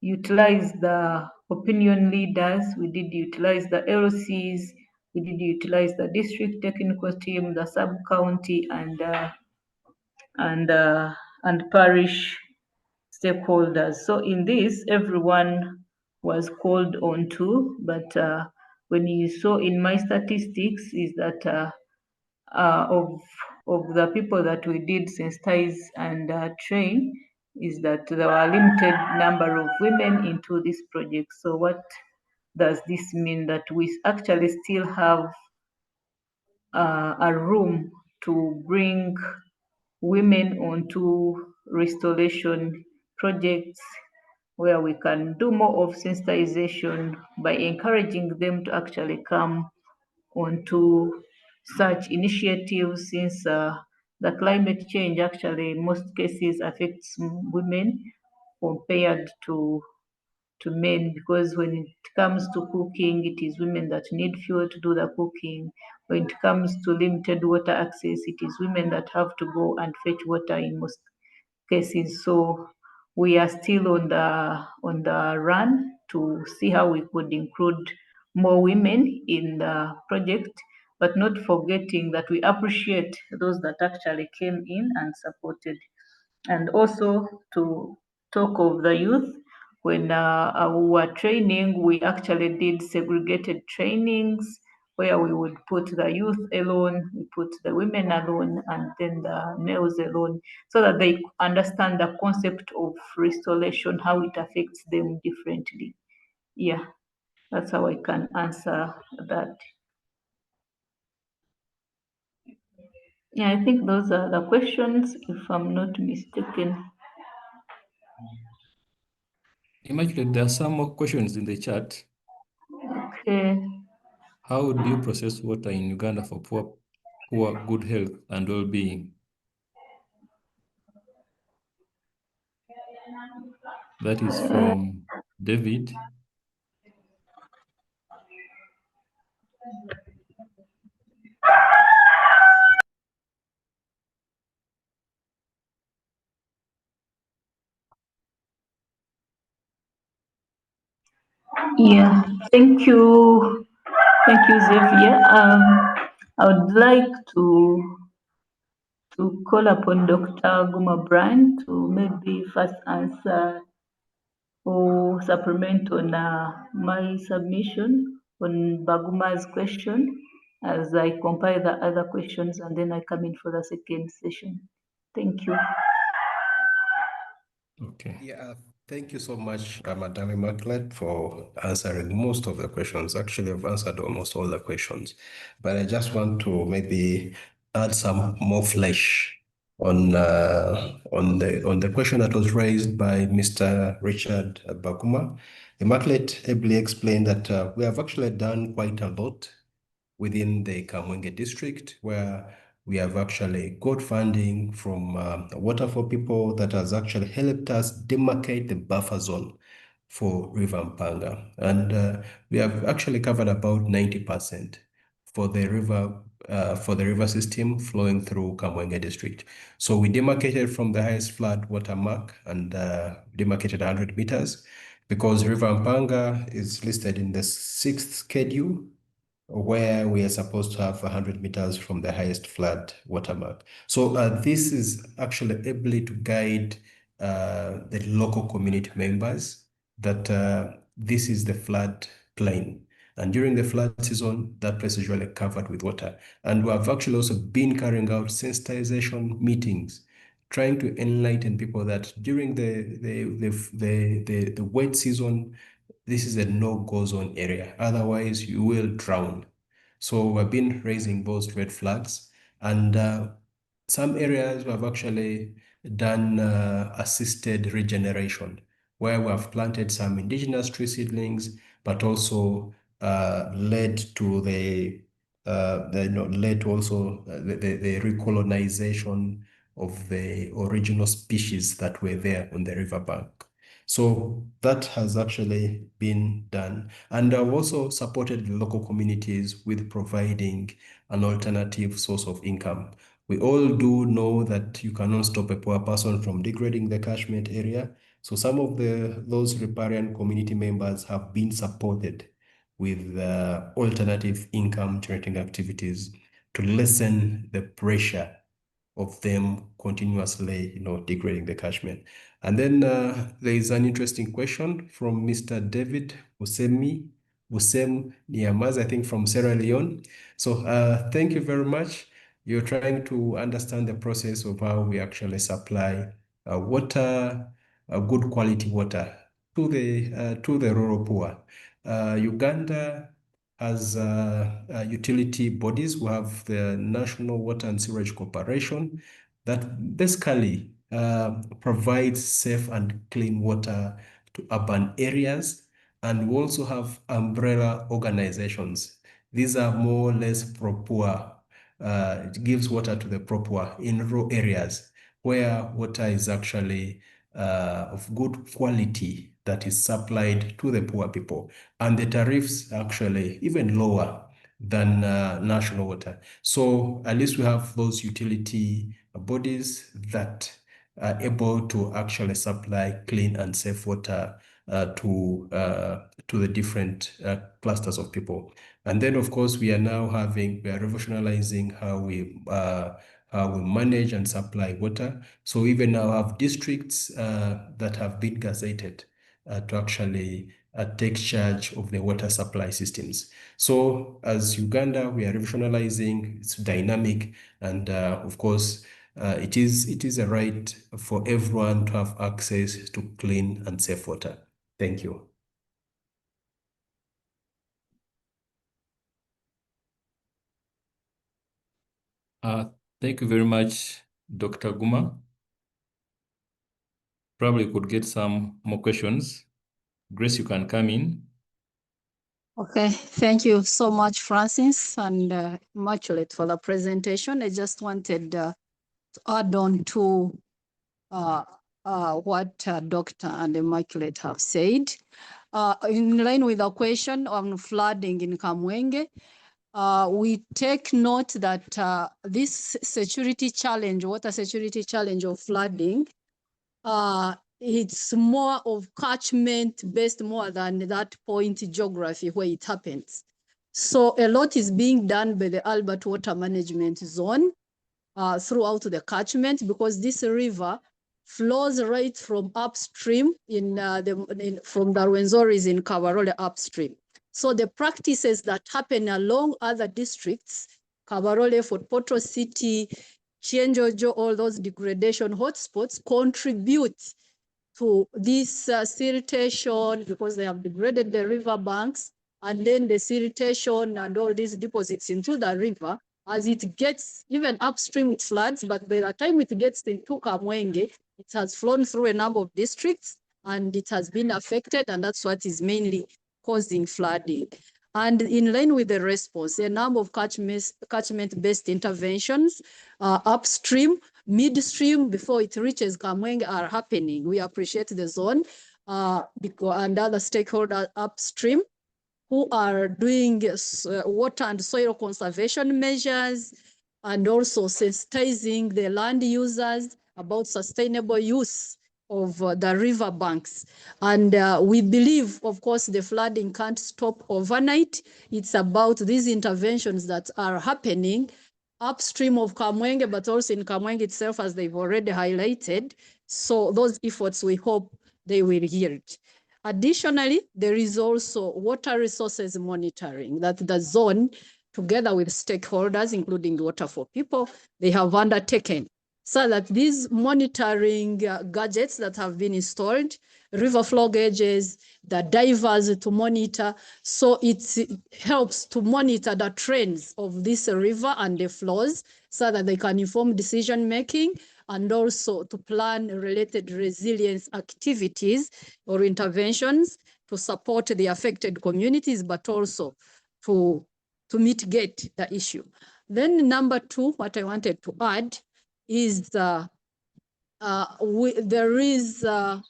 utilize the opinion leaders, we did utilize the LCs, we did utilize the district technical team, the sub-county and parish stakeholders. So in this, everyone was called on to, but when you saw in my statistics is that of the people that we did sensitize and train, is that there were a limited number of women into this project. So what does this mean? That we actually still have a room to bring women onto restoration projects where we can do more of sensitization by encouraging them to actually come onto such initiatives, since the climate change actually in most cases affects women compared to men, because when it comes to cooking, it is women that need fuel to do the cooking. When it comes to limited water access, it is women that have to go and fetch water in most cases. So we are still on the run to see how we could include more women in the project, but not forgetting that we appreciate those that actually came in and supported. And also to talk of the youth, when we were training, we actually did segregated trainings where we would put the youth alone, we put the women alone, and then the males alone, so that they understand the concept of restoration, how it affects them differently. Yeah, that's how I can answer that. Yeah, I think those are the questions, if I'm not mistaken.
Immaculate, there are some more questions in the chat.
Okay.
How do you process water in Uganda for poor good health and well-being? That is from David.
Yeah, thank you. Thank you, Xavier. I would like to call upon Dr. Guma Brand to maybe first answer or supplement on my submission on Baguma's question as I compile the other questions, and then I come in for the second session. Thank you.
Okay.
Yeah, thank you so much, Madam Immaculate, for answering most of the questions. Actually, I've answered almost all the questions, but I just want to maybe add some more flesh on the question that was raised by Mr. Richard Baguma. Immaculate ably explained that we have actually done quite a lot within the Kamwenge district, where we have actually got funding from Water for People that has actually helped us demarcate the buffer zone for River Mpanga. And we have actually covered about 90% for the river system flowing through Kamwenge district. So we demarcated from the highest flood water mark and demarcated 100 meters because River Mpanga is listed in the 6th schedule, where we are supposed to have 100 meters from the highest flood watermark. So this is actually able to guide the local community members that this is the flood plain. And during the flood season, that place is usually covered with water. And we have actually also been carrying out sensitization meetings, trying to enlighten people that during the wet season, this is a no-go zone area. Otherwise, you will drown. So we've been raising those red flags. And some areas we have actually done assisted regeneration, where we have planted some indigenous tree seedlings, but also led to the recolonization of the original species that were there on the riverbank. So that has actually been done. And I've also supported the local communities with providing an alternative source of income. We all do know that you cannot stop a poor person from degrading the catchment area. So some of those riparian community members have been supported with alternative income generating activities to lessen the pressure of them continuously, degrading the catchment. And then there is an interesting question from Mr. David Usem Niamaz, I think from Sierra Leone. So thank you very much. You're trying to understand the process of how we actually supply water, good quality water to the rural poor. Uganda has utility bodies. We have the National Water and Sewerage Corporation that basically provides safe and clean water to urban areas. And we also have umbrella organizations. These are more or less pro-poor. It gives water to the pro-poor in rural areas where water is actually of good quality that is supplied to the poor people. And the tariffs actually even lower than national water. So at least we have those utility bodies that are able to actually supply clean and safe water to the different clusters of people. And then, of course, we are revolutionizing how we manage and supply water. So we even now have districts that have been gazetted to actually take charge of the water supply systems. So as Uganda, we are regionalizing, it's dynamic, and of course, it is a right for everyone to have access to clean and safe water. Thank you.
Thank you very much, Dr. Guma. Probably could get some more questions. Grace, you can come in.
Okay, thank you so much, Francis and Immaculate, for the presentation. I just wanted to add on to what Dr. and Immaculate have said. In line with the question on flooding in Kamwenge, we take note that this security challenge, water security challenge of flooding, it's more of catchment based more than that point geography where it happens. So a lot is being done by the Albert Water Management Zone throughout the catchment, because this river flows right from upstream from the Rwenzoris in Kabarole upstream. So the practices that happen along other districts, Kabarole, Fort Portal City, Chienjojo, all those degradation hotspots contribute to this siltation, because they have degraded the river banks, and then the siltation and all these deposits into the river, as it gets even upstream it floods, but by the time it gets into Kamwenge, it has flown through a number of districts and it has been affected, and that's what is mainly causing flooding. And in line with the response, a number of catchment-based interventions upstream, midstream, before it reaches Kamwenge are happening. We appreciate the zone and other stakeholders upstream who are doing water and soil conservation measures, and also sensitizing the land users about sustainable use of the river banks. And we believe, of course, the flooding can't stop overnight. It's about these interventions that are happening upstream of Kamwenge, but also in Kamwenge itself, as they've already highlighted. So those efforts, we hope they will yield. Additionally, there is also water resources monitoring that the zone, together with stakeholders, including Water for People, they have undertaken, so that these monitoring gadgets that have been installed, river flow gauges, the divers to monitor, so it helps to monitor the trends of this river and the flows, so that they can inform decision making, and also to plan related resilience activities or interventions to support the affected communities, but also to mitigate the issue. Then number two, what I wanted to add is there is a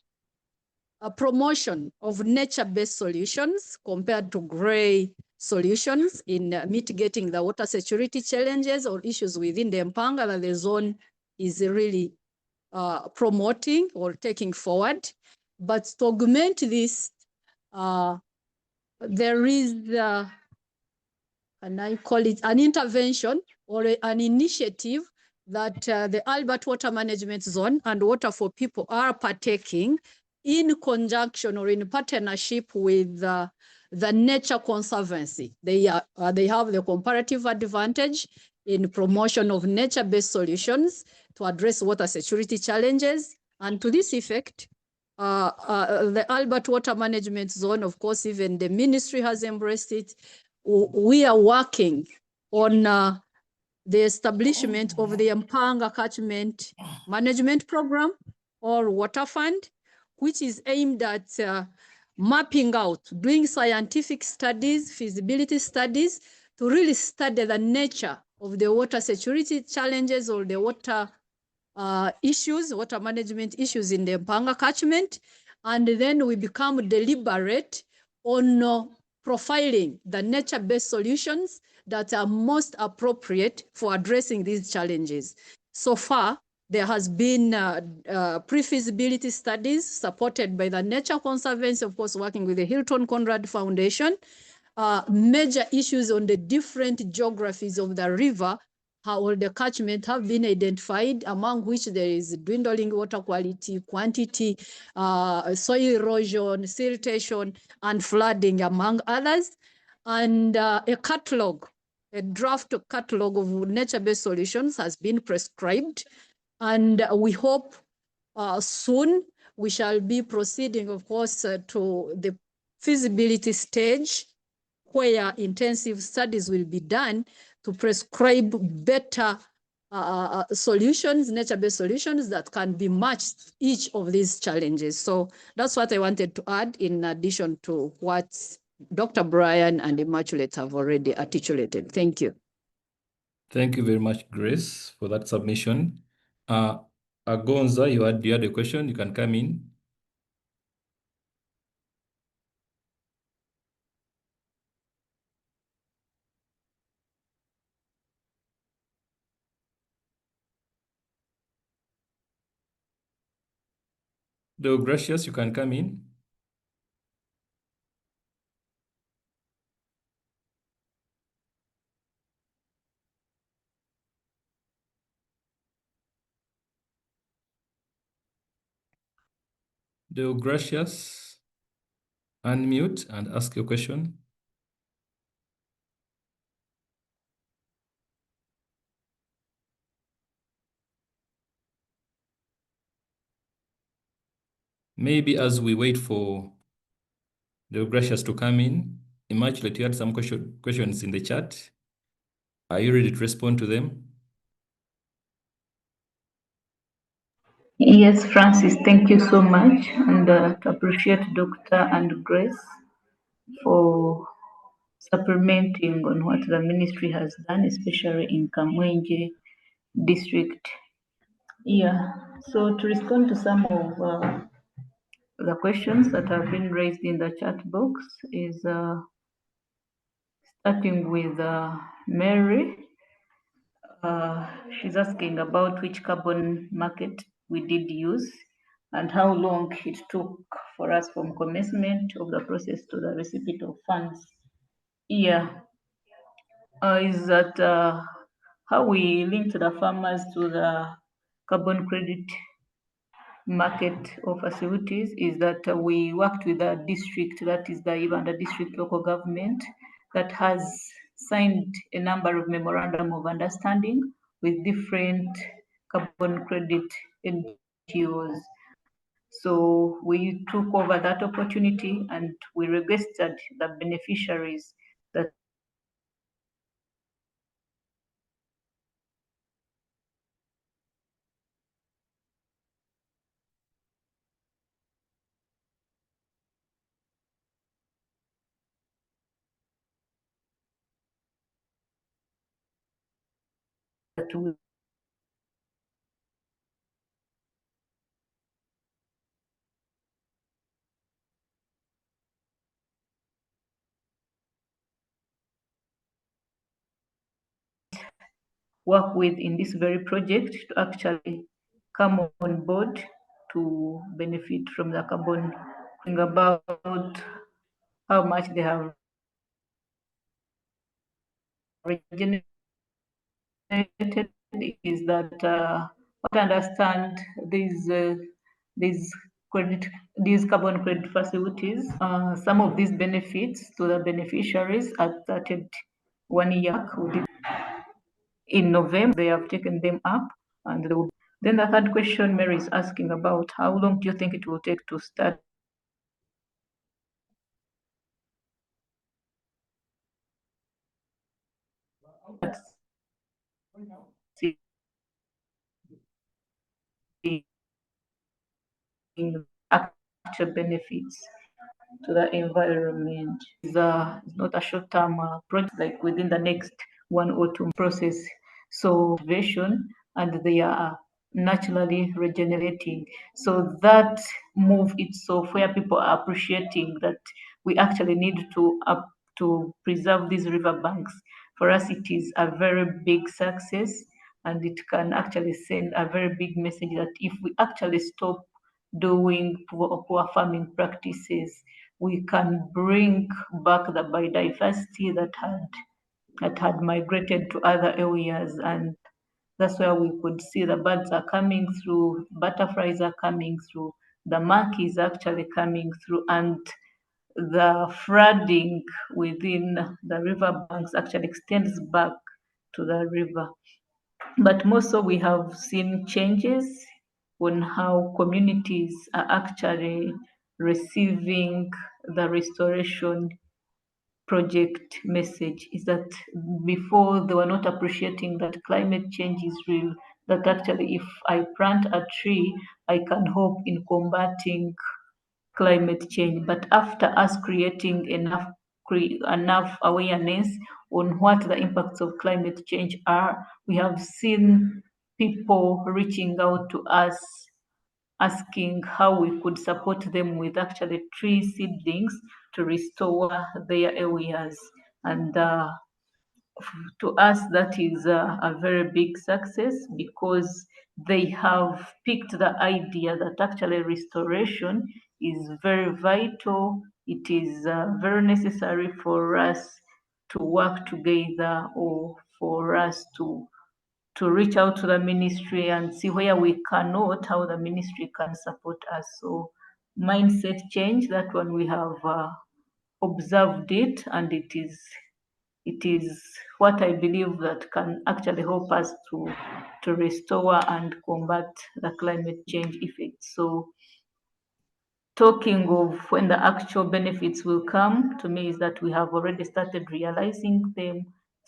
promotion of nature-based solutions compared to gray solutions in mitigating the water security challenges or issues within the Mpanga that the zone is really promoting or taking forward. But to augment this, there is, and I call it an intervention or an initiative that the Albert Water Management Zone and Water for People are partaking in conjunction or in partnership with the Nature Conservancy. They have the comparative advantage in promotion of nature-based solutions to address water security challenges. And to this effect, the Albert Water Management Zone, of course, even the ministry has embraced it. We are working on the establishment of the Mpanga Catchment Management Program or Water Fund, which is aimed at mapping out, doing scientific studies, feasibility studies, to really study the nature of the water security challenges or the water issues, water management issues in the Mpanga catchment. And then we become deliberate on profiling the nature-based solutions that are most appropriate for addressing these challenges. So far, there has been pre-feasibility studies supported by the Nature Conservancy, of course, working with the Hilton Conrad Foundation, major issues on the different geographies of the river or the catchment have been identified, among which there is dwindling water quality, quantity, soil erosion, siltation, and flooding, among others. And a draft catalog of nature-based solutions has been prescribed. And we hope soon we shall be proceeding, of course, to the feasibility stage, where intensive studies will be done to prescribe better solutions, nature-based solutions that can be matched each of these challenges. So that's what I wanted to add, in addition to what Dr. Brian and Immaculate have already articulated. Thank you.
Thank you very much, Grace, for that submission. Agonza, you had a question, you can come in. Deogracious, you can come in. Deogracious, unmute and ask your question. Maybe as we wait for Deogracious to come in, Immaculate, you had some questions in the chat. Are you ready to respond to them?
Yes, Francis, thank you so much, and to appreciate Dr. and Grace for supplementing on what the ministry has done, especially in Kamwenje district. Yeah, so to respond to some of the questions that have been raised in the chat box is starting with Mary. She's asking about which carbon market we did use and how long it took for us from commencement of the process to the receipt of funds. Yeah, is that how we linked the farmers to the carbon credit market or facilities is that we worked with a district, that is the Ibanda District local government, that has signed a number of memorandum of understanding with different carbon credit NGOs. So we took over that opportunity and we registered the beneficiaries that will work with in this very project to actually come on board to benefit from the carbon. Think about how much they have regenerated is that to understand these carbon credit facilities, some of these benefits to the beneficiaries are started 1 year. In November, they have taken them up, and they will. Then the third question Mary is asking about, how long do you think it will take to start seeing actual benefits to the environment? It's not a short-term project, like within the next 1 or 2 process. So and they are naturally regenerating. So that move itself, where people are appreciating that we actually need to preserve these riverbanks. For us, it is a very big success, and it can actually send a very big message that if we actually stop doing poor farming practices, we can bring back the biodiversity that had that had migrated to other areas, and that's where we could see the birds are coming through, butterflies are coming through, the monkeys actually coming through, and the flooding within the river banks actually extends back to the river. But most so we have seen changes on how communities are actually receiving the restoration project message. Is that before they were not appreciating that climate change is real, that actually if I plant a tree, I can hope in combating climate change. But after us creating enough awareness on what the impacts of climate change are, we have seen people reaching out to us asking how we could support them with actually tree seedlings to restore their areas. And to us, that is a very big success, because they have picked the idea that actually restoration is very vital. It is very necessary for us to work together, or for us to reach out to the ministry and see where we cannot, how the ministry can support us. So mindset change, that one we have observed it, and it is what I believe that can actually help us to restore and combat the climate change effects. So talking of when the actual benefits will come, to me, is that we have already started realizing them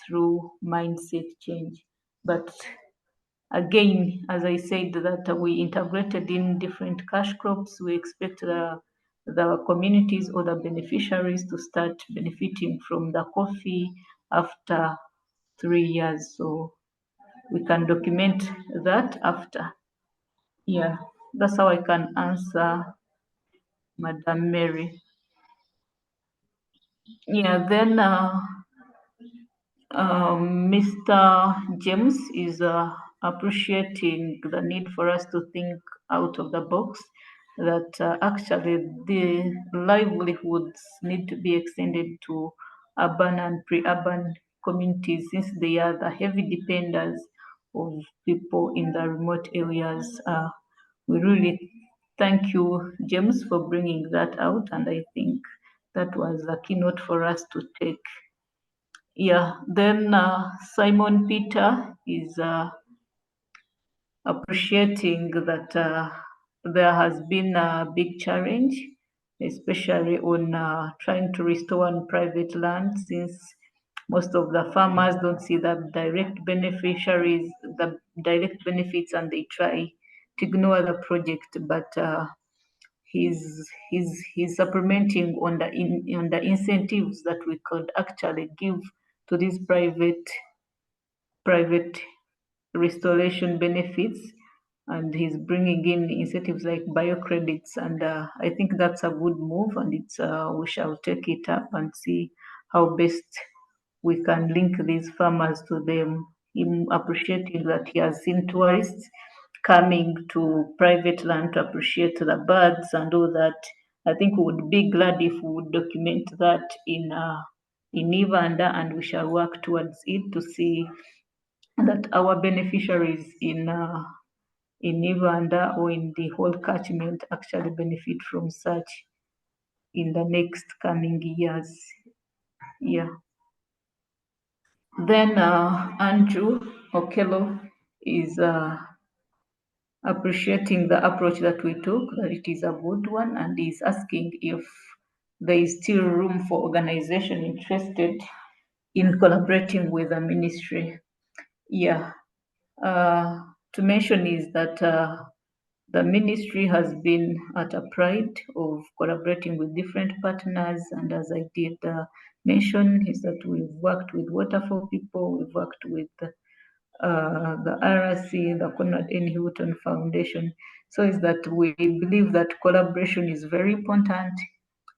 through mindset change. But again, as I said, that we integrated in different cash crops, we expect the communities or the beneficiaries to start benefiting from the coffee after 3 years. So we can document that after. Yeah, that's how I can answer Madam Mary. Yeah, then Mr. James is appreciating the need for us to think out of the box, that actually the livelihoods need to be extended to urban and pre-urban communities, since they are the heavy dependents of people in the remote areas. We really thank you, James, for bringing that out, and I think that was a keynote for us to take. Yeah, then Simon Peter is appreciating that there has been a big challenge, especially on trying to restore on private land, since most of the farmers don't see the direct beneficiaries, the direct benefits, and they try to ignore the project. But he's supplementing on the incentives that we could actually give to these private restoration benefits, and he's bringing in incentives like biocredits, and I think that's a good move, and it's we shall take it up and see how best we can link these farmers to them. Him appreciating that he has seen tourists coming to private land to appreciate the birds and all that. I think we would be glad if we would document that in Ibanda, and we shall work towards it to see that our beneficiaries in Ibanda or in the whole catchment actually benefit from such in the next coming years. Yeah. Then Andrew Okello is appreciating the approach that we took, that it is a good one, and is asking if there is still room for organization interested in collaborating with the ministry. Yeah. To mention is that the ministry has been at a pride of collaborating with different partners, and as I did mention, is that we've worked with Water for People, we've worked with the RRC, the Conrad N. Hilton Foundation. So is that we believe that collaboration is very important,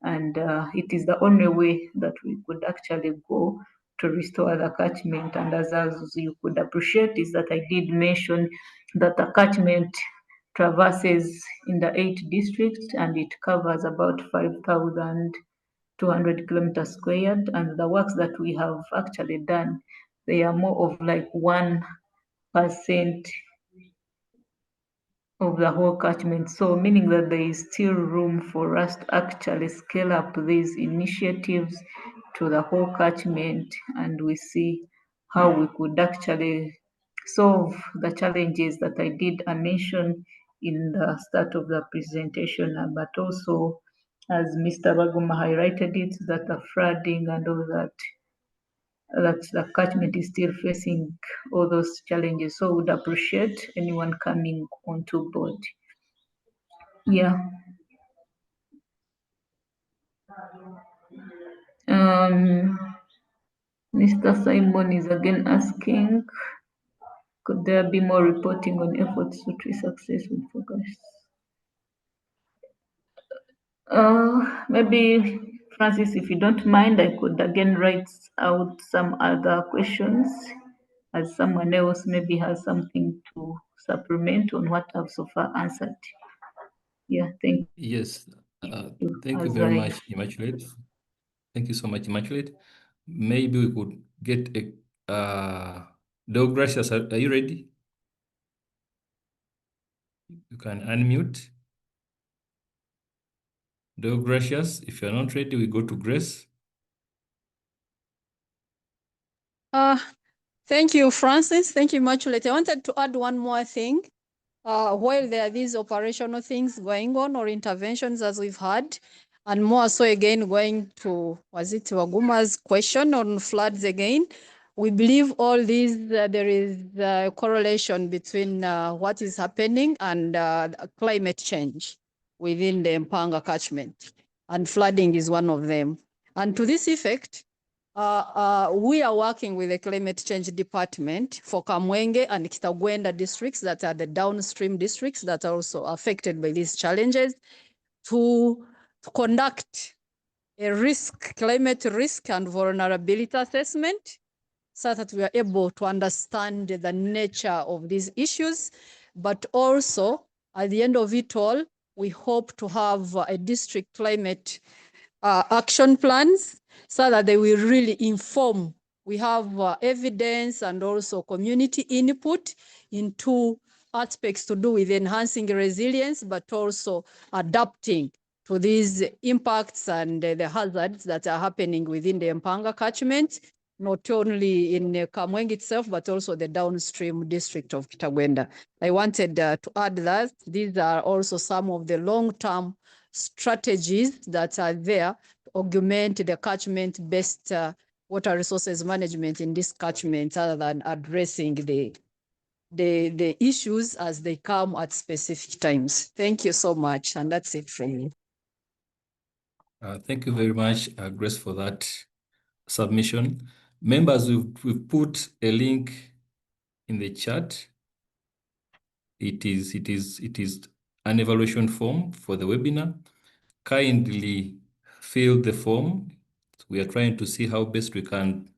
and it is the only way that we could actually go to restore the catchment. And as you could appreciate, is that I did mention that the catchment traverses in the 8 districts, and it covers about 5,000 200 kilometers squared, and the works that we have actually done, they are more of like 1% of the whole catchment. So meaning that there is still room for us to actually scale up these initiatives to the whole catchment, and we see how we could actually solve the challenges that I did mention in the start of the presentation, but also as Mr. Baguma highlighted it, that the flooding and all that the catchment is still facing all those challenges. So would appreciate anyone coming onto board. Yeah. Mr. Simon is again asking, could there be more reporting on efforts to tree success with focus? Maybe, Francis, if you don't mind, I could again write out some other questions as someone else maybe has something to supplement on what I've so far answered. Yeah, thank you.
Yes, thank you very much, Immaculate. Thank you so much, Immaculate. Maybe we could get a Dog Gracious, are you ready? You can unmute. Dog Gracious, if you're not ready, we go to Grace.
Thank you, Francis. Thank you, Immaculate. I wanted to add one more thing. While there are these operational things going on or interventions as we've had, and more so again going to, was it Waguma's question on floods again, we believe all these, there is a correlation between what is happening and climate change within the Mpanga catchment, and flooding is one of them. And to this effect, we are working with the climate change department for Kamwenge and Kitagwenda districts that are the downstream districts that are also affected by these challenges to conduct a climate risk and vulnerability assessment so that we are able to understand the nature of these issues. But also, at the end of it all, we hope to have a district climate action plans so that they will really inform. We have evidence and also community input into aspects to do with enhancing resilience, but also adapting to these impacts and the hazards that are happening within the Mpanga catchment, not only in Kamwenge itself, but also the downstream district of Kitagwenda. I wanted to add that these are also some of the long-term strategies that are there to augment the catchment-based water resources management in this catchment, other than addressing the issues as they come at specific times. Thank you so much, and that's it from me.
Thank you very much, Grace, for that submission. Members, we've put a link in the chat. It is an evaluation form for the webinar. Kindly fill the form. We are trying to see how best we can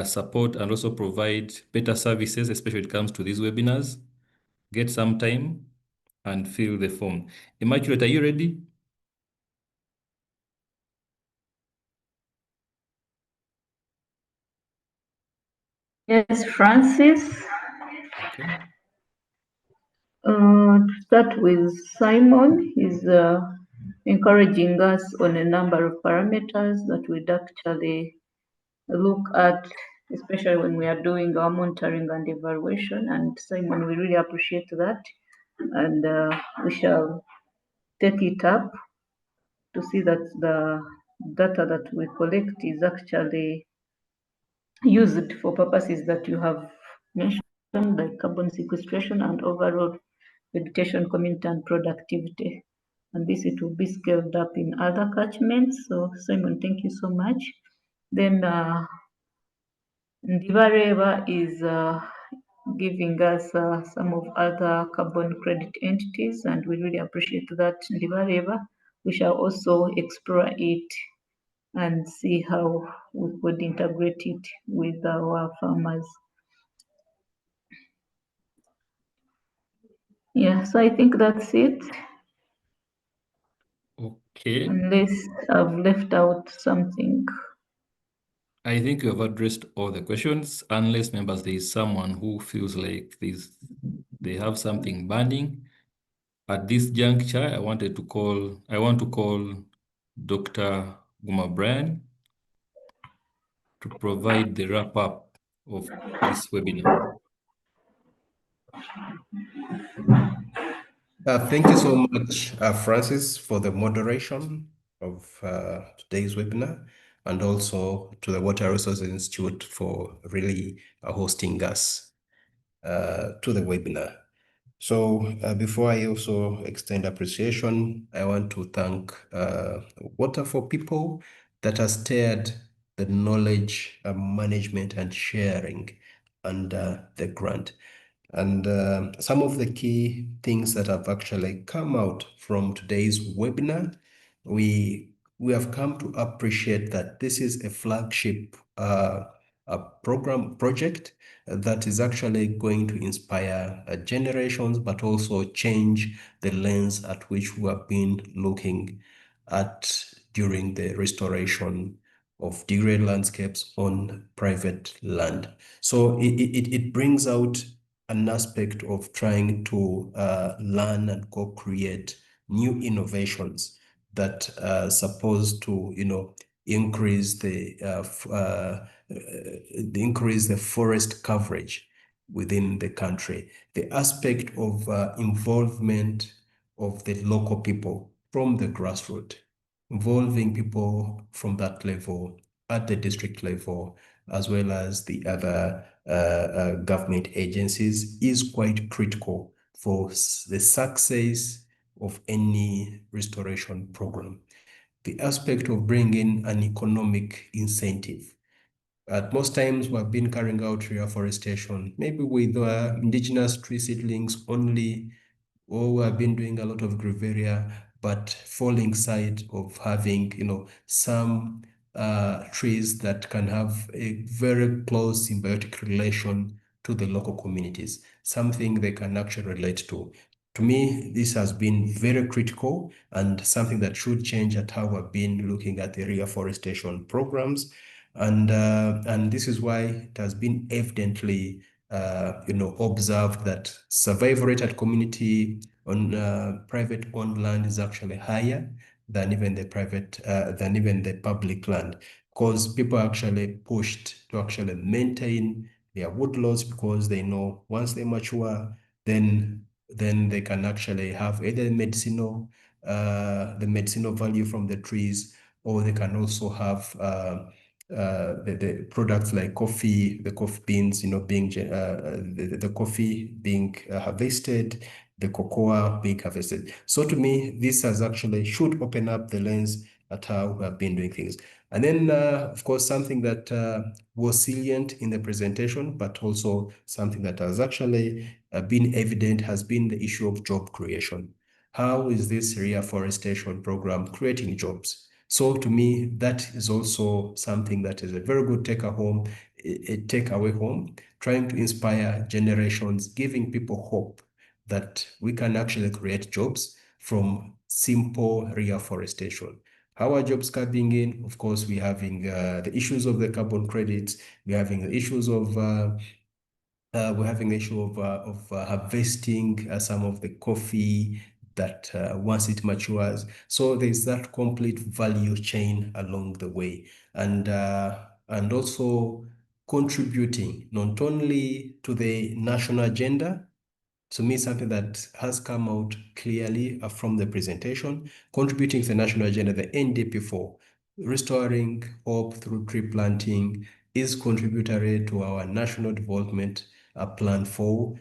support and also provide better services, especially when it comes to these webinars. Get some time and fill the form. Immaculate, are you ready?
Yes, Francis.
Okay.
To start with Simon, he's encouraging us on a number of parameters that we'd actually look at, especially when we are doing our monitoring and evaluation. And Simon, we really appreciate that. And we shall take it up to see that the data that we collect is actually used for purposes that you have mentioned, like carbon sequestration and overall vegetation, community, and productivity. And this, it will be scaled up in other catchments. So Simon, thank you so much. Then Ndibareba is giving us some of other carbon credit entities, and we really appreciate that, Ndibareba. We shall also explore it and see how we could integrate it with our farmers. Yeah, so I think that's it.
Okay.
unless I've left out something.
I think you have addressed all the questions, unless members there is someone who feels like they have something burning. At this juncture, I want to call Dr. Guma to provide the wrap up of this webinar.
Thank you so much, Francis, for the moderation of today's webinar, and also to the Water Resources Institute for really hosting us to the webinar. So before I also extend appreciation, I want to thank Water for People that has steered the knowledge management and sharing under the grant. And some of the key things that have actually come out from today's webinar, we have come to appreciate that this is a flagship project that is actually going to inspire generations, but also change the lens at which we have been looking at during the restoration of degraded landscapes on private land. So it brings out an aspect of trying to learn and co-create new innovations that are supposed to, increase the forest coverage within the country. The aspect of involvement of the local people from the grassroots, involving people from that level at the district level, as well as the other government agencies, is quite critical for the success of any restoration program. The aspect of bringing an economic incentive. At most times, we have been carrying out reforestation, maybe with indigenous tree seedlings only, or we have been doing a lot of gravaria, but falling side of having, some trees that can have a very close symbiotic relation to the local communities, something they can actually relate to. To me, this has been very critical and something that should change at how we've been looking at the reforestation programs. And this is why it has been evidently observed that survival rate at community on private owned land is actually higher than even the public land, because people are actually pushed to actually maintain their woodlots, because they know once they mature, then they can actually have either the medicinal value from the trees, or they can also have the products like coffee, the coffee beans, being the coffee being harvested, the cocoa being harvested. So to me, this has actually should open up the lens at how we have been doing things. And then, of course, something that was salient in the presentation, but also something that has actually been evident, has been the issue of job creation. How is this reforestation program creating jobs? So to me, that is also something that is a very good takeaway home, trying to inspire generations, giving people hope that we can actually create jobs from simple reforestation. How are jobs coming in? Of course, we're having the issues of the carbon credits. We're having the issues of harvesting some of the coffee that once it matures. So there's that complete value chain along the way, and also contributing not only to the national agenda. To me, something that has come out clearly from the presentation, contributing to the national agenda, the NDP4, restoring hope through tree planting, is contributory to our national development plan 4.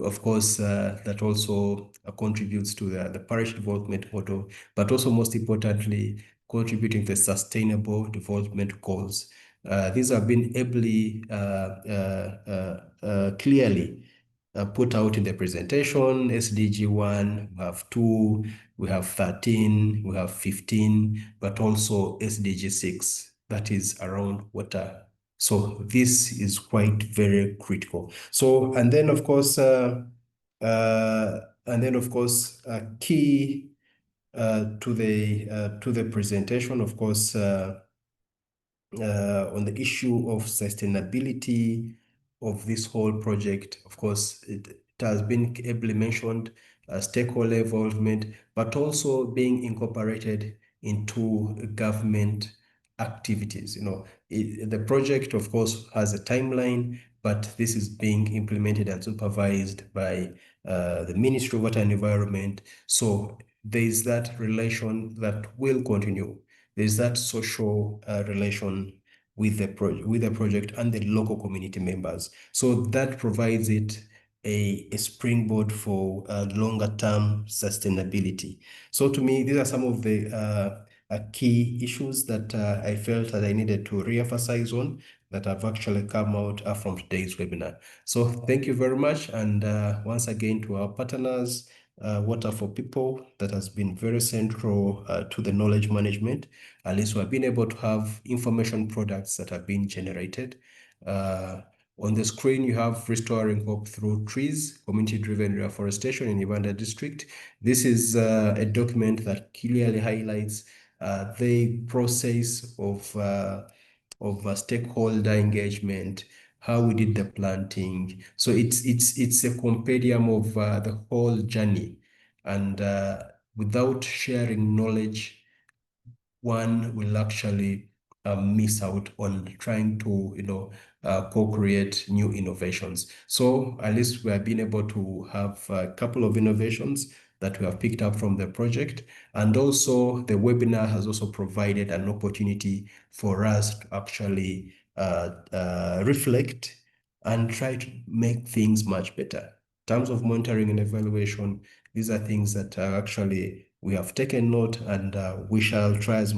Of course, that also contributes to the parish development model, but also most importantly, contributing to the sustainable development goals. These have been ably, clearly put out in the presentation. SDG 1, we have 2, we have 13, we have 15, but also SDG 6, that is around water. So this is quite very critical. So, and then of course, a key to the presentation, of course, on the issue of sustainability of this whole project. Of course, it has been ably mentioned, stakeholder involvement, but also being incorporated into government activities. The project, of course, has a timeline, but this is being implemented and supervised by the Ministry of Water and Environment. So there is that relation that will continue. There's that social relation with the project and the local community members. So that provides it a springboard for longer term sustainability. So to me, these are some of the key issues that I felt that I needed to reemphasize on that have actually come out from today's webinar. So thank you very much. And once again to our partners, Water for People, that has been very central to the knowledge management. At least we have been able to have information products that have been generated. On the screen, you have Restoring Hope Through Trees, Community-Driven Reforestation in Ibanda District. This is a document that clearly highlights the process of stakeholder engagement, how we did the planting. So it's a compendium of the whole journey. And without sharing knowledge, one will actually miss out on trying to co-create new innovations. So at least we have been able to have a couple of innovations that we have picked up from the project. And also the webinar has also provided an opportunity for us to actually reflect and try to make things much better. In terms of monitoring and evaluation, these are things that actually we have taken note, and we shall try as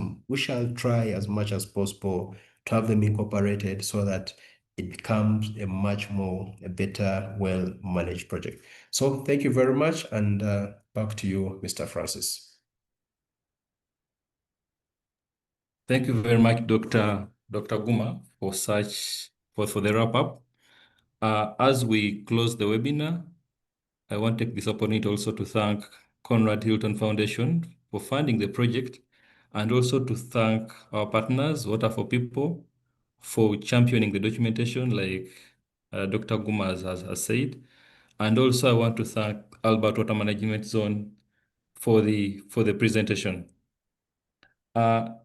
much as possible to have them incorporated so that it becomes a better, well-managed project. So thank you very much, and back to you, Mr. Francis.
Thank you very much, Dr. Guma, for the wrap up. As we close the webinar, I want to take this opportunity also to thank Conrad Hilton Foundation for funding the project, and also to thank our partners, Water for People, for championing the documentation, like Dr. Guma has said. And also I want to thank Albert Water Management Zone for the presentation. I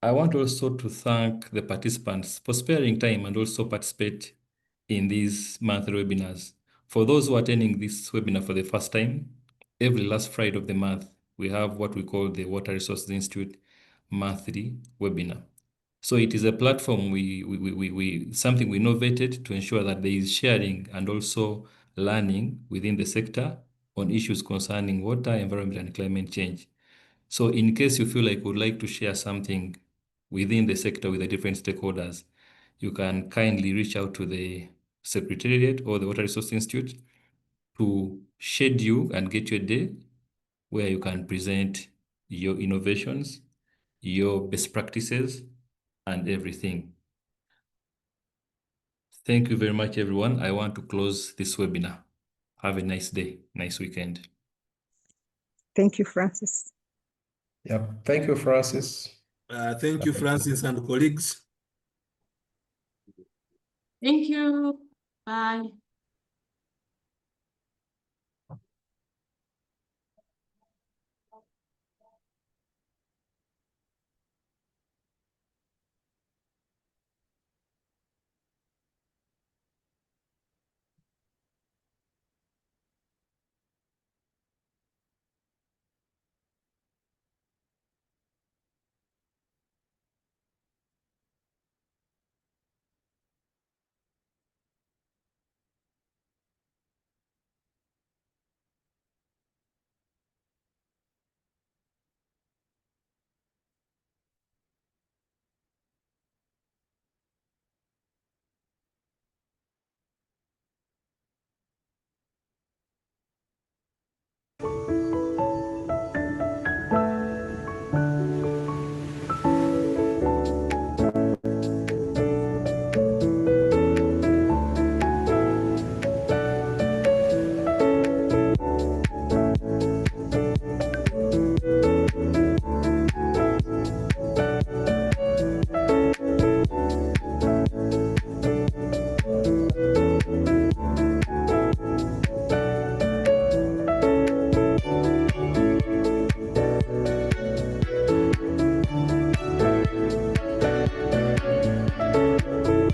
want also to thank the participants for sparing time and also participate in these monthly webinars. For those who are attending this webinar for the first time, every last Friday of the month, we have what we call the Water Resources Institute monthly webinar. So it is a platform something we innovated to ensure that there is sharing and also learning within the sector on issues concerning water, environment, and climate change. So in case you feel like you would like to share something within the sector with the different stakeholders, you can kindly reach out to the Secretariat or the Water Resource Institute to schedule and get you a day where you can present your innovations, your best practices, and everything. Thank you very much, everyone. I want to close this webinar. Have a nice day, nice weekend.
Thank you, Francis.
Yeah, thank you, Francis.
Thank you, Francis and colleagues.
Thank you. Bye.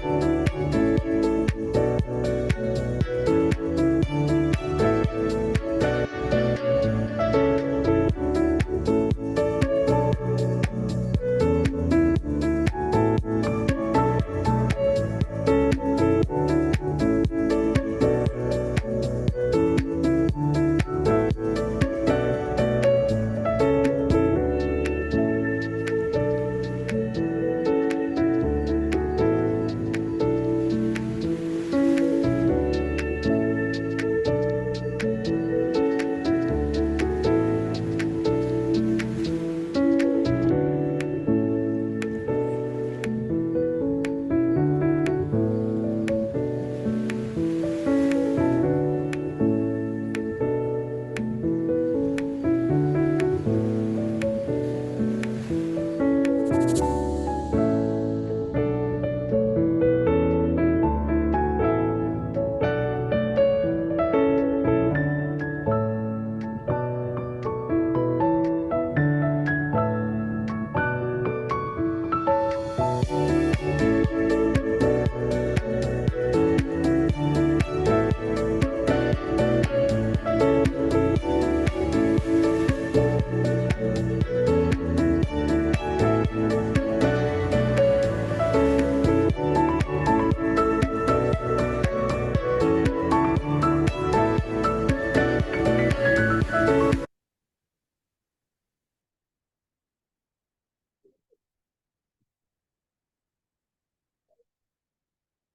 you.